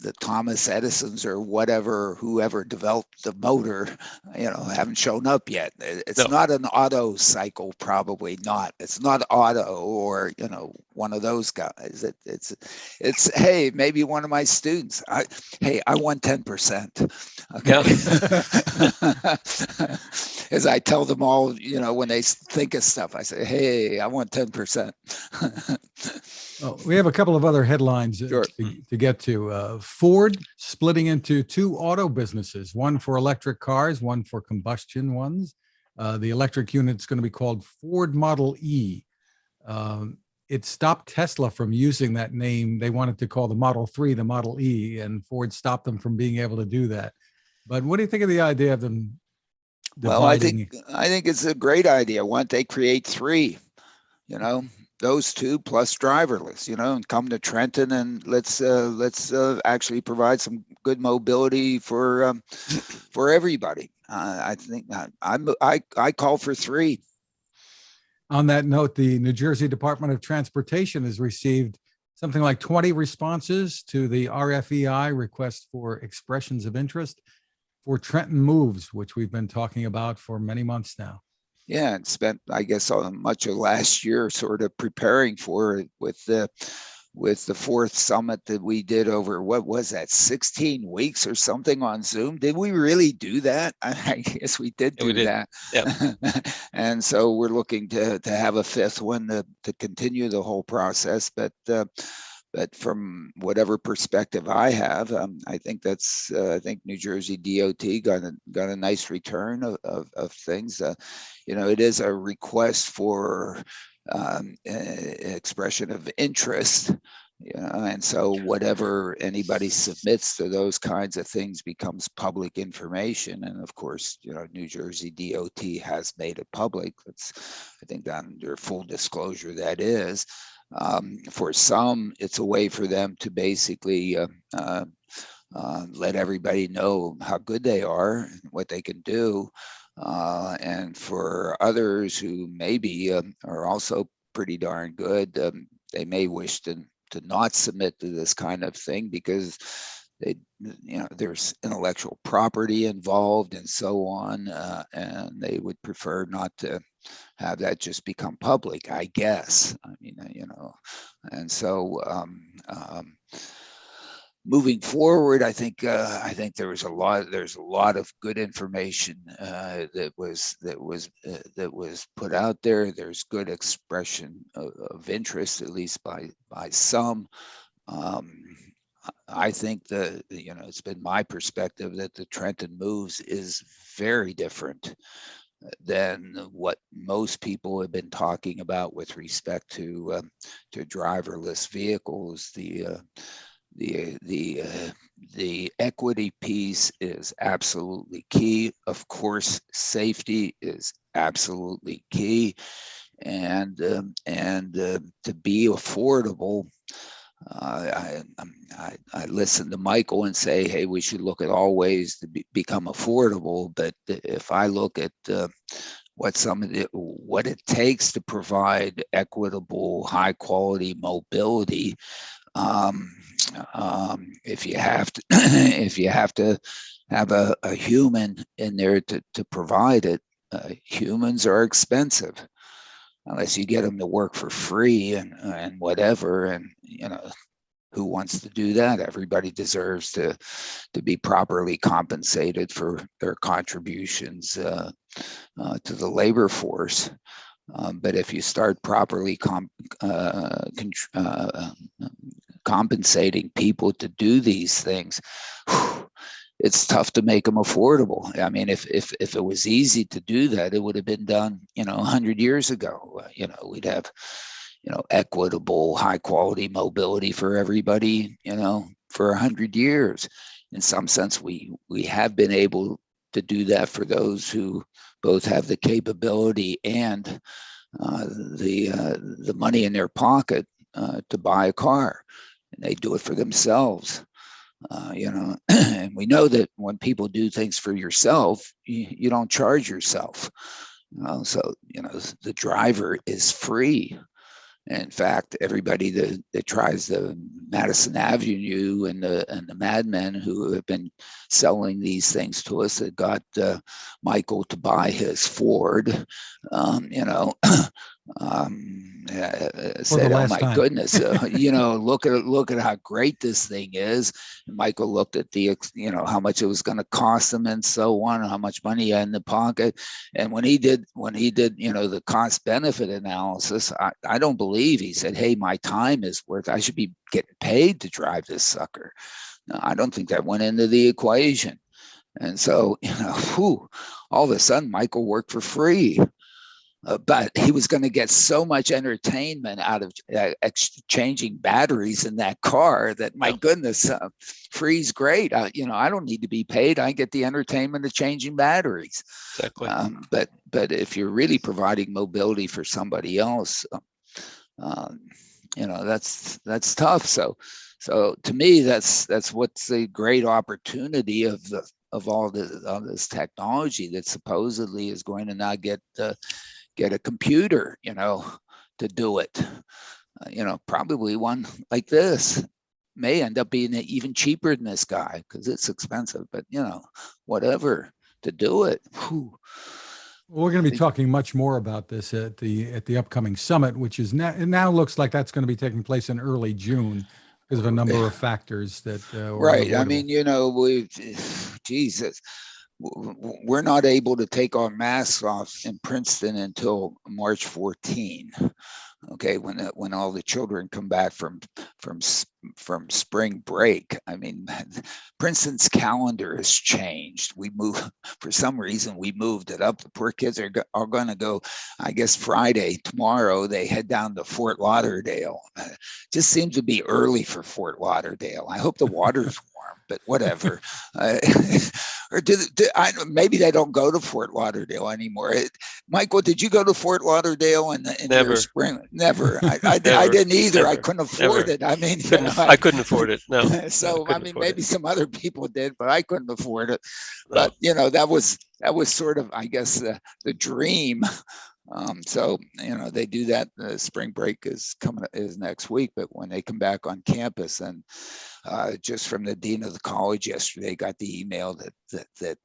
Speaker 2: the Thomas Edisons or whoever developed the motor, haven't shown up yet. It's not an Otto cycle, probably not. It's not Otto or one of those guys. It's hey, maybe one of my students. I want 10%. Okay. Yeah. As I tell them all, when they think of stuff, I say, hey, I want 10%.
Speaker 1: Well, we have a couple of other headlines
Speaker 2: Sure.
Speaker 1: to get to. Ford splitting into two auto businesses, one for electric cars, one for combustion ones. The electric unit's going to be called Ford Model E. It stopped Tesla from using that name. They wanted to call the Model 3 the Model E, and Ford stopped them from being able to do that. But what do you think of the idea of them
Speaker 2: Well,
Speaker 1: dividing?
Speaker 2: I think it's a great idea. Why don't they create three? You know, those two plus driverless. You know, and come to Trenton and let's actually provide some good mobility for everybody. I think I call for three.
Speaker 1: On that note, the New Jersey Department of Transportation has received something like 20 responses to the RFEI request for expressions of interest for Trenton Moves, which we've been talking about for many months now.
Speaker 2: Yeah, and spent, I guess, much of last year sort of preparing for it with the fourth summit that we did over, what was that, 16 weeks or something on Zoom. Did we really do that? I guess we did do that.
Speaker 3: Yep.
Speaker 2: And so we're looking to have a fifth one to continue the whole process. But from whatever perspective I have, I think I think New Jersey DOT got a nice return of things. It is a request for expression of interest, and so whatever anybody submits to those kinds of things becomes public information. And of course, New Jersey DOT has made it public. I think under full disclosure that is. For some, it's a way for them to basically let everybody know how good they are and what they can do. And for others who maybe are also pretty darn good, they may wish to not submit to this kind of thing because there's intellectual property involved and so on, and they would prefer not to have that just become public, I guess. I mean, and so moving forward, I think there's a lot of good information that was put out there. There's good expression of interest, at least by some. I think that it's been my perspective that the Trenton Moves is very different than what most people have been talking about with respect to driverless vehicles. The equity piece is absolutely key. Of course, safety is absolutely key, and to be affordable. I listen to Michael and say, hey, we should look at all ways to become affordable. But if I look at what it takes to provide equitable, high quality mobility, if you have to if you have to have a human in there to provide it, humans are expensive unless you get them to work for free and whatever. And who wants to do that? Everybody deserves to be properly compensated for their contributions to the labor force. But if you start properly compensating people to do these things, it's tough to make them affordable. I mean, if it was easy to do that, it would have been done, 100 years ago. We'd have, equitable, high quality mobility for everybody, for 100 years. In some sense, we have been able to do that for those who both have the capability and the money in their pocket to buy a car, and they do it for themselves. And we know that when people do things for yourself, you don't charge yourself. So the driver is free. In fact, everybody that tries the Madison Avenue and the madmen who have been selling these things to us that got Michael to buy his Ford, said, "Oh my goodness, look at how great this thing is." And Michael looked at the how much it was going to cost him and so on, how much money he had in the pocket. And when he did the cost benefit analysis, I don't believe he said, "Hey, my time is worth. I should be getting paid to drive this sucker." No, I don't think that went into the equation. And so all of a sudden, Michael worked for free. but he was going to get so much entertainment out of exchanging batteries in that car that, my goodness, free's great. I don't need to be paid. I get the entertainment of changing batteries.
Speaker 3: Exactly.
Speaker 2: But if you're really providing mobility for somebody else, that's tough. So to me, that's what's the great opportunity of all this technology that supposedly is going to now get a computer, to do it. Probably one like this may end up being even cheaper than this guy because it's expensive, but whatever to do it. Whew.
Speaker 1: Well, we're going to be talking much more about this at the upcoming summit, which is now, it now looks like that's going to be taking place in early June because of a number of factors that
Speaker 2: right. I mean, Jesus, we're not able to take our masks off in Princeton until March 14. Okay, when all the children come back from spring break. I mean, Princeton's calendar has changed. For some reason we moved it up. The poor kids are going to go, I guess Friday, tomorrow they head down to Fort Lauderdale. Just seems to be early for Fort Lauderdale. I hope the water's warm, but whatever. Or maybe they don't go to Fort Lauderdale anymore. Michael, did you go to Fort Lauderdale in your spring? Never. I didn't either. Never. I couldn't afford it. I mean,
Speaker 3: I couldn't afford it. No.
Speaker 2: So I mean, maybe some other people did, but I couldn't afford it. But that was sort of, I guess, the dream. So they do that. The spring break is next week, but when they come back on campus, and just from the dean of the college yesterday, got the email that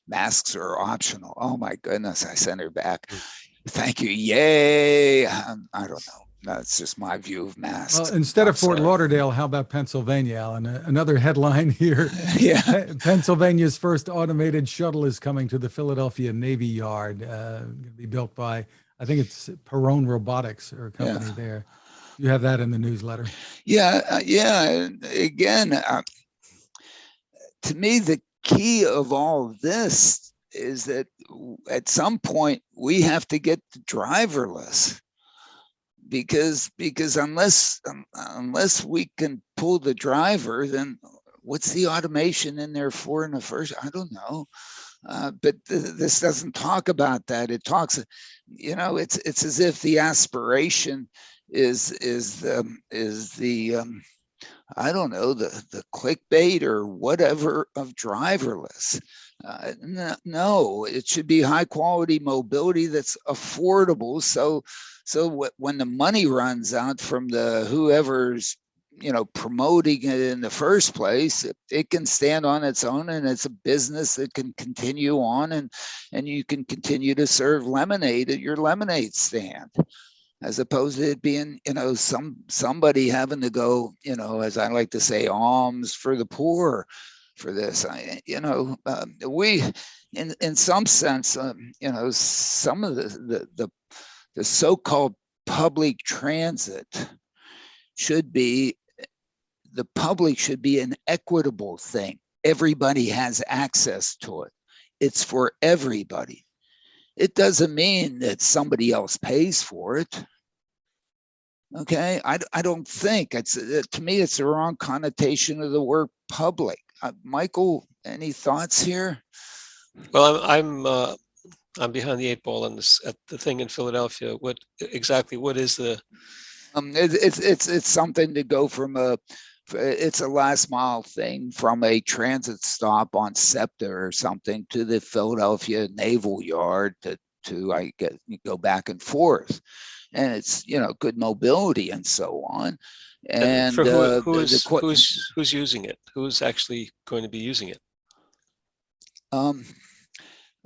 Speaker 2: masks are optional. Oh my goodness! I sent her back. Thank you. Yay! I don't know. That's just my view of masks.
Speaker 1: Well, instead of Fort Lauderdale, how about Pennsylvania, Alan? Another headline here.
Speaker 2: Yeah.
Speaker 1: Pennsylvania's first automated shuttle is coming to the Philadelphia Navy Yard. Going to be built by, I think it's Perrone Robotics or a company there. You have that in the newsletter.
Speaker 2: Yeah. Again, to me, the key of all of this is that at some point we have to get to driverless. Because unless we can pull the driver, then what's the automation in there for in the first? I don't know. But this doesn't talk about that. It talks, it's as if the aspiration is the I don't know, the clickbait or whatever of driverless. No, it should be high quality mobility that's affordable. So when the money runs out from whoever's promoting it in the first place, it can stand on its own, and it's a business that can continue on, and you can continue to serve lemonade at your lemonade stand, as opposed to it being, somebody having to go, as I like to say, alms for the poor for this. We, in some sense, some of the so-called public transit the public should be an equitable thing. Everybody has access to it. It's for everybody. It doesn't mean that somebody else pays for it. Okay, I don't think to me it's the wrong connotation of the word public. Michael, any thoughts here?
Speaker 3: Well, I'm behind the eight ball on this at the thing in Philadelphia. What is the?
Speaker 2: It's something to go from it's a last mile thing from a transit stop on SEPTA or something to the Philadelphia Naval Yard to I get go back and forth, and it's good mobility and so on. And
Speaker 3: for who's using it? Who's actually going to be using it?
Speaker 2: I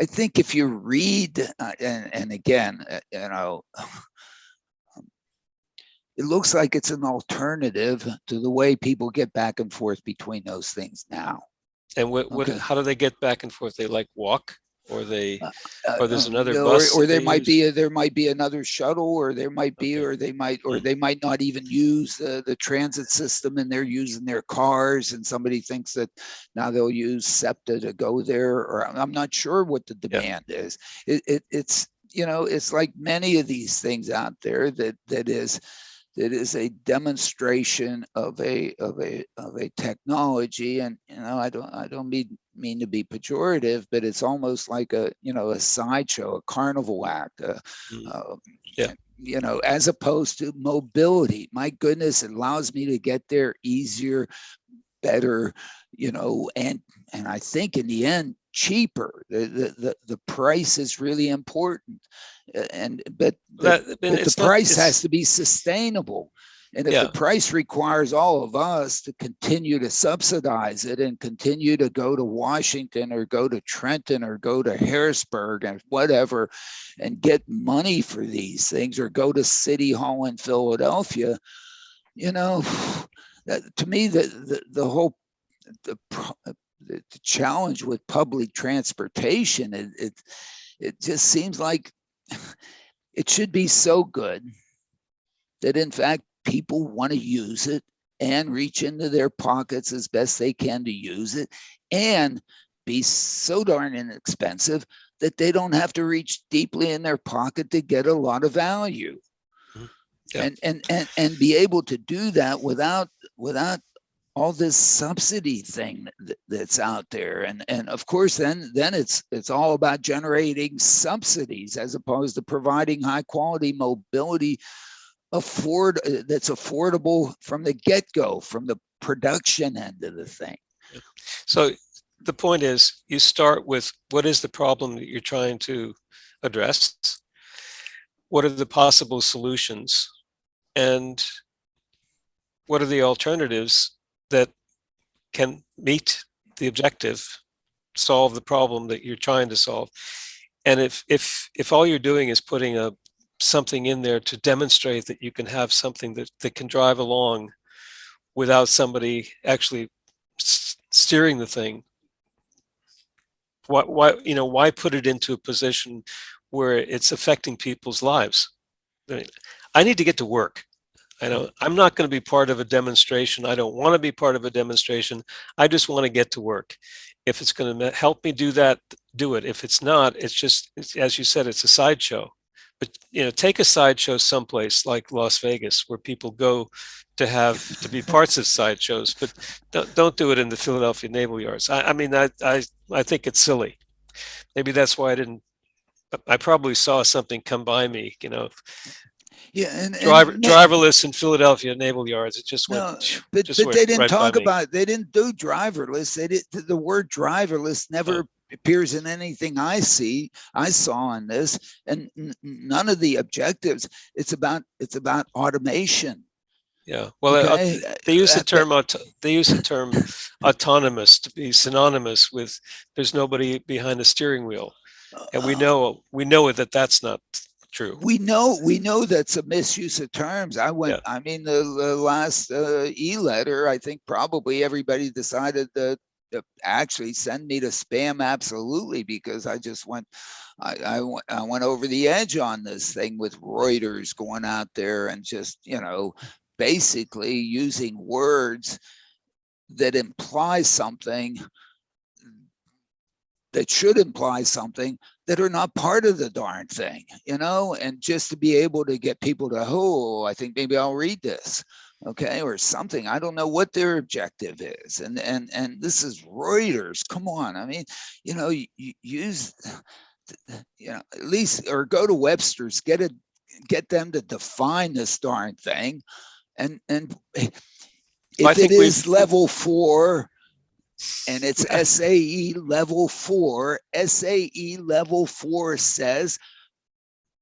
Speaker 2: think if you read and again, it looks like it's an alternative to the way people get back and forth between those things now.
Speaker 3: And how do they get back and forth? They walk, or there's another bus,
Speaker 2: or there might be another shuttle, or there might be, or they might not even use the transit system, and they're using their cars, and somebody thinks that now they'll use SEPTA to go there, or I'm not sure what the demand is. It's it's like many of these things out there that is a demonstration of a technology, and I don't mean to be pejorative, but it's almost like a sideshow, a carnival act, uh,
Speaker 3: Yeah.
Speaker 2: as opposed to mobility. My goodness, it allows me to get there easier, better, and I think in the end cheaper. The price is really important, and
Speaker 3: And
Speaker 2: but the
Speaker 3: it's not,
Speaker 2: price has
Speaker 3: it's,
Speaker 2: to be sustainable. And if the
Speaker 3: yeah,
Speaker 2: price requires all of us to continue to subsidize it and continue to go to Washington or go to Trenton or go to Harrisburg and whatever and get money for these things, or go to City Hall in Philadelphia, you know, to me, the whole the, the challenge with public transportation, it just seems like it should be so good that in fact people want to use it and reach into their pockets as best they can to use it, and be so darn inexpensive that they don't have to reach deeply in their pocket to get a lot of value.
Speaker 3: yeah.
Speaker 2: And be able to do that without all this subsidy thing that's out there. And of course then it's all about generating subsidies as opposed to providing high quality mobility that's affordable from the get-go, from the production end of the thing.
Speaker 3: So the point is, you start with what is the problem that you're trying to address? What are the possible solutions? And what are the alternatives that can meet the objective, solve the problem that you're trying to solve? And if all you're doing is putting something in there to demonstrate that you can have something that can drive along without somebody actually steering the thing, why put it into a position where it's affecting people's lives? I mean, I need to get to work. I'm not going to be part of a demonstration. I don't want to be part of a demonstration. I just want to get to work. If it's going to help me do that, do it. If it's not, as you said, it's a sideshow. But take a sideshow someplace like Las Vegas, where people go to be parts of sideshows, but don't do it in the Philadelphia Naval Yards. I think it's silly. Maybe that's why I probably saw something come by me,
Speaker 2: Yeah,
Speaker 3: driverless in Philadelphia Naval Yards. It just went,
Speaker 2: no, but
Speaker 3: went
Speaker 2: they didn't
Speaker 3: right by
Speaker 2: talk
Speaker 3: me.
Speaker 2: about. They didn't do driverless. The word driverless never appears in anything I saw in this, and none of the objectives. It's about automation.
Speaker 3: Yeah. Well,
Speaker 2: Okay.
Speaker 3: they use the term autonomous to be synonymous with there's nobody behind the steering wheel, and we know that's not true.
Speaker 2: We know that's a misuse of terms.
Speaker 3: Yeah.
Speaker 2: I mean, the last e-letter, I think probably everybody decided to actually send me to spam, absolutely, because I just went I went over the edge on this thing with Reuters going out there and just basically using words that imply something, that should imply something, that are not part of the darn thing, and just to be able to get people to, oh, I think maybe I'll read this, okay, or something. I don't know what their objective is, and this is Reuters. Come on, I mean, use, at least, or go to Webster's, get them to define this darn thing, and if it is level 4. And it's SAE level 4. SAE level 4 says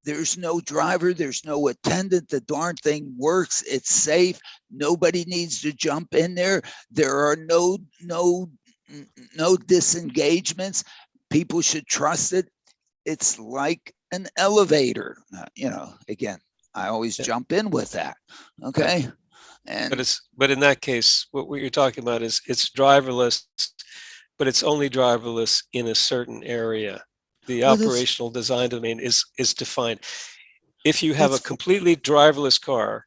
Speaker 2: there's no driver, there's no attendant, the darn thing works, it's safe, nobody needs to jump in there, there are no disengagements, people should trust it. It's like an elevator. Again, I always jump in with that. Okay.
Speaker 3: But in that case, what you're talking about is it's driverless, but it's only driverless in a certain area. The operational design domain is defined. If you have a completely driverless car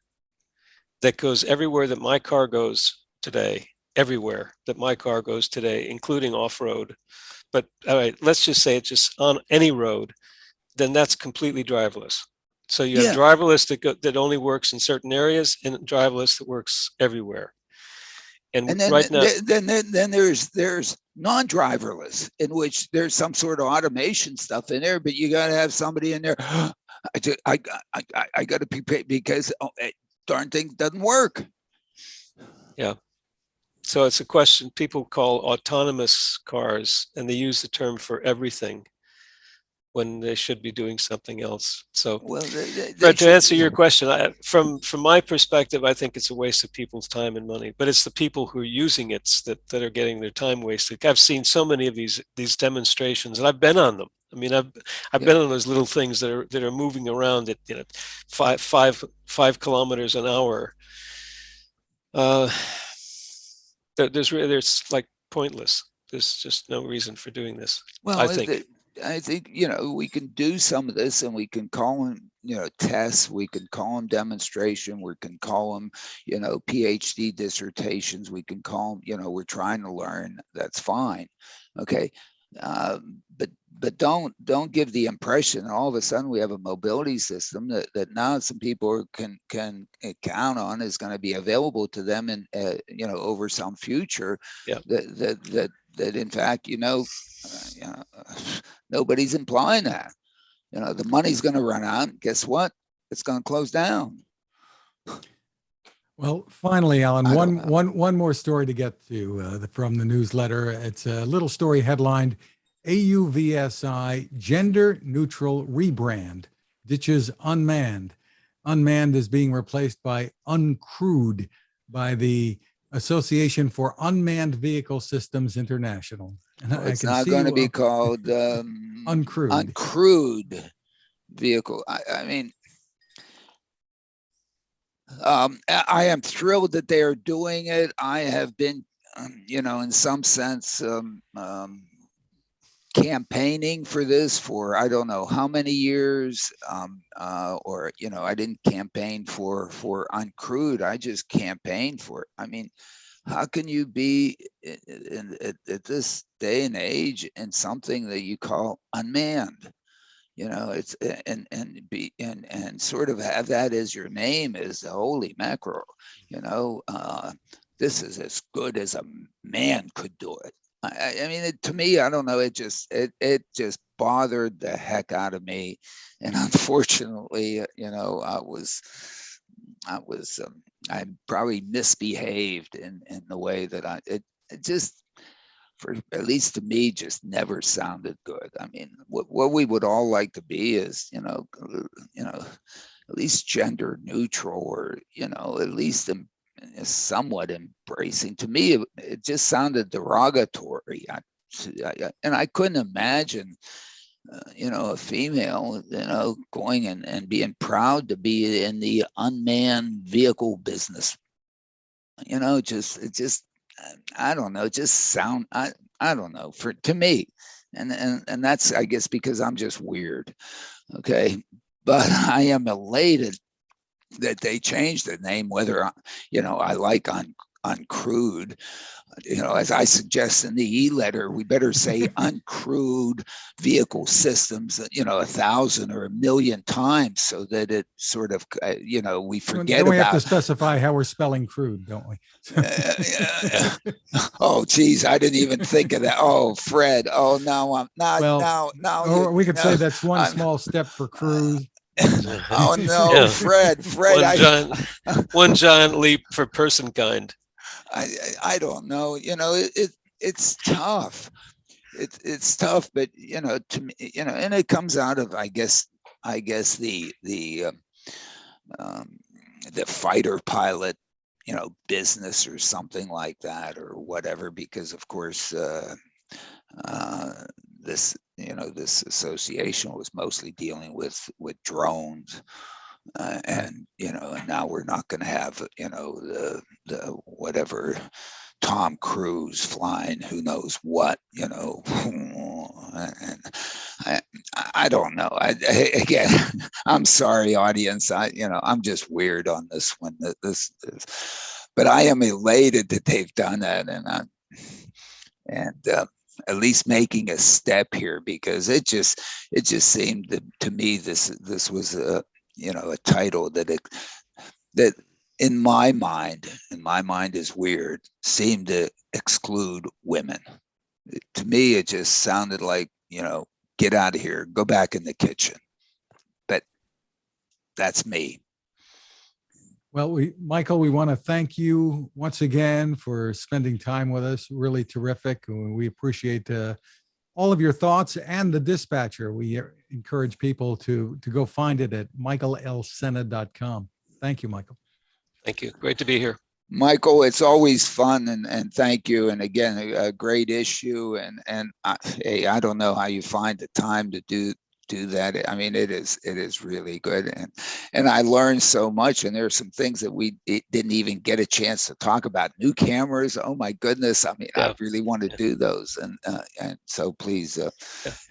Speaker 3: that goes everywhere that my car goes today, including off-road, but all right, let's just say it's just on any road, then that's completely driverless. So you have
Speaker 2: Yeah.
Speaker 3: driverless that only works in certain areas, and driverless that works everywhere. And
Speaker 2: then
Speaker 3: right now,
Speaker 2: then there's non-driverless, in which there's some sort of automation stuff in there, but you got to have somebody in there. I got to be paid because darn thing doesn't work.
Speaker 3: yeah. So it's a question people call autonomous cars, and they use the term for everything when they should be doing something else. So,
Speaker 2: Well,
Speaker 3: Fred, to answer your question, from my perspective, I think it's a waste of people's time and money. But it's the people who are using it that are getting their time wasted. I've seen so many of these demonstrations, and I've been on them. I mean, I've been on those little things that are moving around at 5 kilometers an hour. There's like pointless. There's just no reason for doing this.
Speaker 2: Well,
Speaker 3: I think.
Speaker 2: I think, we can do some of this, and we can call them, tests. We can call them demonstration. We can call them, PhD dissertations. We can call them, we're trying to learn. That's fine. Okay. But don't give the impression all of a sudden we have a mobility system that now some people can count on is going to be available to them in over some future.
Speaker 3: Yeah.
Speaker 2: That in fact nobody's implying that the money's going to run out. Guess what? It's going to close down.
Speaker 1: Well, finally, Alan, one more story to get to from the newsletter. It's a little story headlined AUVSI Gender Neutral Rebrand ditches unmanned. Unmanned is being replaced by uncrewed by the Association for Unmanned Vehicle Systems International. And
Speaker 2: it's not going to be called uncrewed vehicle. I mean, I am thrilled that they are doing it. I have been, in some sense, campaigning for this for I don't know how many years, or I didn't campaign for uncrewed. I just campaigned for it. I mean, how can you be at this day and age in something that you call unmanned? It's and sort of have that as your name is the holy mackerel. This is as good as a man could do it. I mean, to me, I don't know. It just bothered the heck out of me, and unfortunately, I probably misbehaved in the way that it just, for at least to me, just never sounded good. I mean, what we would all like to be is, at least gender neutral, or at least somewhat embracing. To me, it just sounded derogatory. And I couldn't imagine, a female, going and being proud to be in the unmanned vehicle business. I don't know, just sound, I don't know, to me. And that's, I guess, because I'm just weird. Okay. But I am elated that they changed the name, whether, I like uncrewed, as I suggest in the e-letter, we better say uncrewed vehicle systems, 1,000 or 1,000,000 times, so that it sort of, we forget about.
Speaker 1: We have to specify how we're spelling crude, don't we?
Speaker 2: Oh, geez, I didn't even think of that. Oh, Fred. Oh, no, I'm not.
Speaker 1: Well,
Speaker 2: now.
Speaker 1: Or we could say that's one small step for cruise.
Speaker 2: Oh no, yeah. Fred!
Speaker 3: One giant leap for person kind.
Speaker 2: I don't know. It's tough. It's tough, but to me, and it comes out of I guess the fighter pilot, business or something like that, or whatever. Because of course, this association was mostly dealing with drones, and and now we're not going to have the whatever Tom Cruise flying who knows what, and I don't know. Again, I'm sorry, audience. I'm just weird on this one. But I am elated that they've done that, and at least making a step here, because it just seemed to me this was a a title that in my mind is weird, seemed to exclude women. To me, it just sounded like, get out of here, go back in the kitchen. But that's me.
Speaker 1: Well, Michael, we want to thank you once again for spending time with us. Really terrific. We appreciate all of your thoughts and the dispatcher. We encourage people to go find it at michaellsenna.com. Thank you, Michael.
Speaker 3: Thank you. Great to be here.
Speaker 2: Michael, it's always fun, and thank you. And again, a great issue. And hey, I don't know how you find the time to do that. I mean, it is really good, and I learned so much. And there are some things that we didn't even get a chance to talk about. New cameras, oh my goodness! I mean, yeah. I really want to do those, and so please,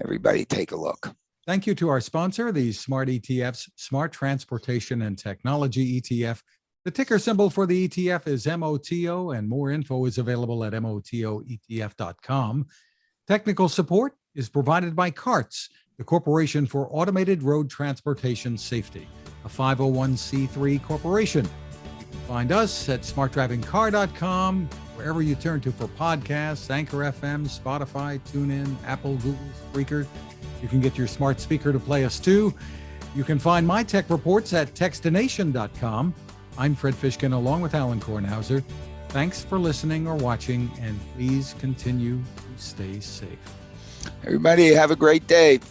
Speaker 2: everybody, take a look.
Speaker 1: Thank you to our sponsor, the Smart ETF's Smart Transportation and Technology ETF. The ticker symbol for the ETF is MOTO, and more info is available at motoetf.com. Technical support is provided by CARTS, the Corporation for Automated Road Transportation Safety, a 501c3 corporation. You can find us at smartdrivingcar.com, wherever you turn to for podcasts, Anchor FM, Spotify, TuneIn, Apple, Google, Spreaker. You can get your smart speaker to play us too. You can find my tech reports at textination.com. I'm Fred Fishkin, along with Alan Kornhauser. Thanks for listening or watching, and please continue to stay safe.
Speaker 2: Everybody, have a great day.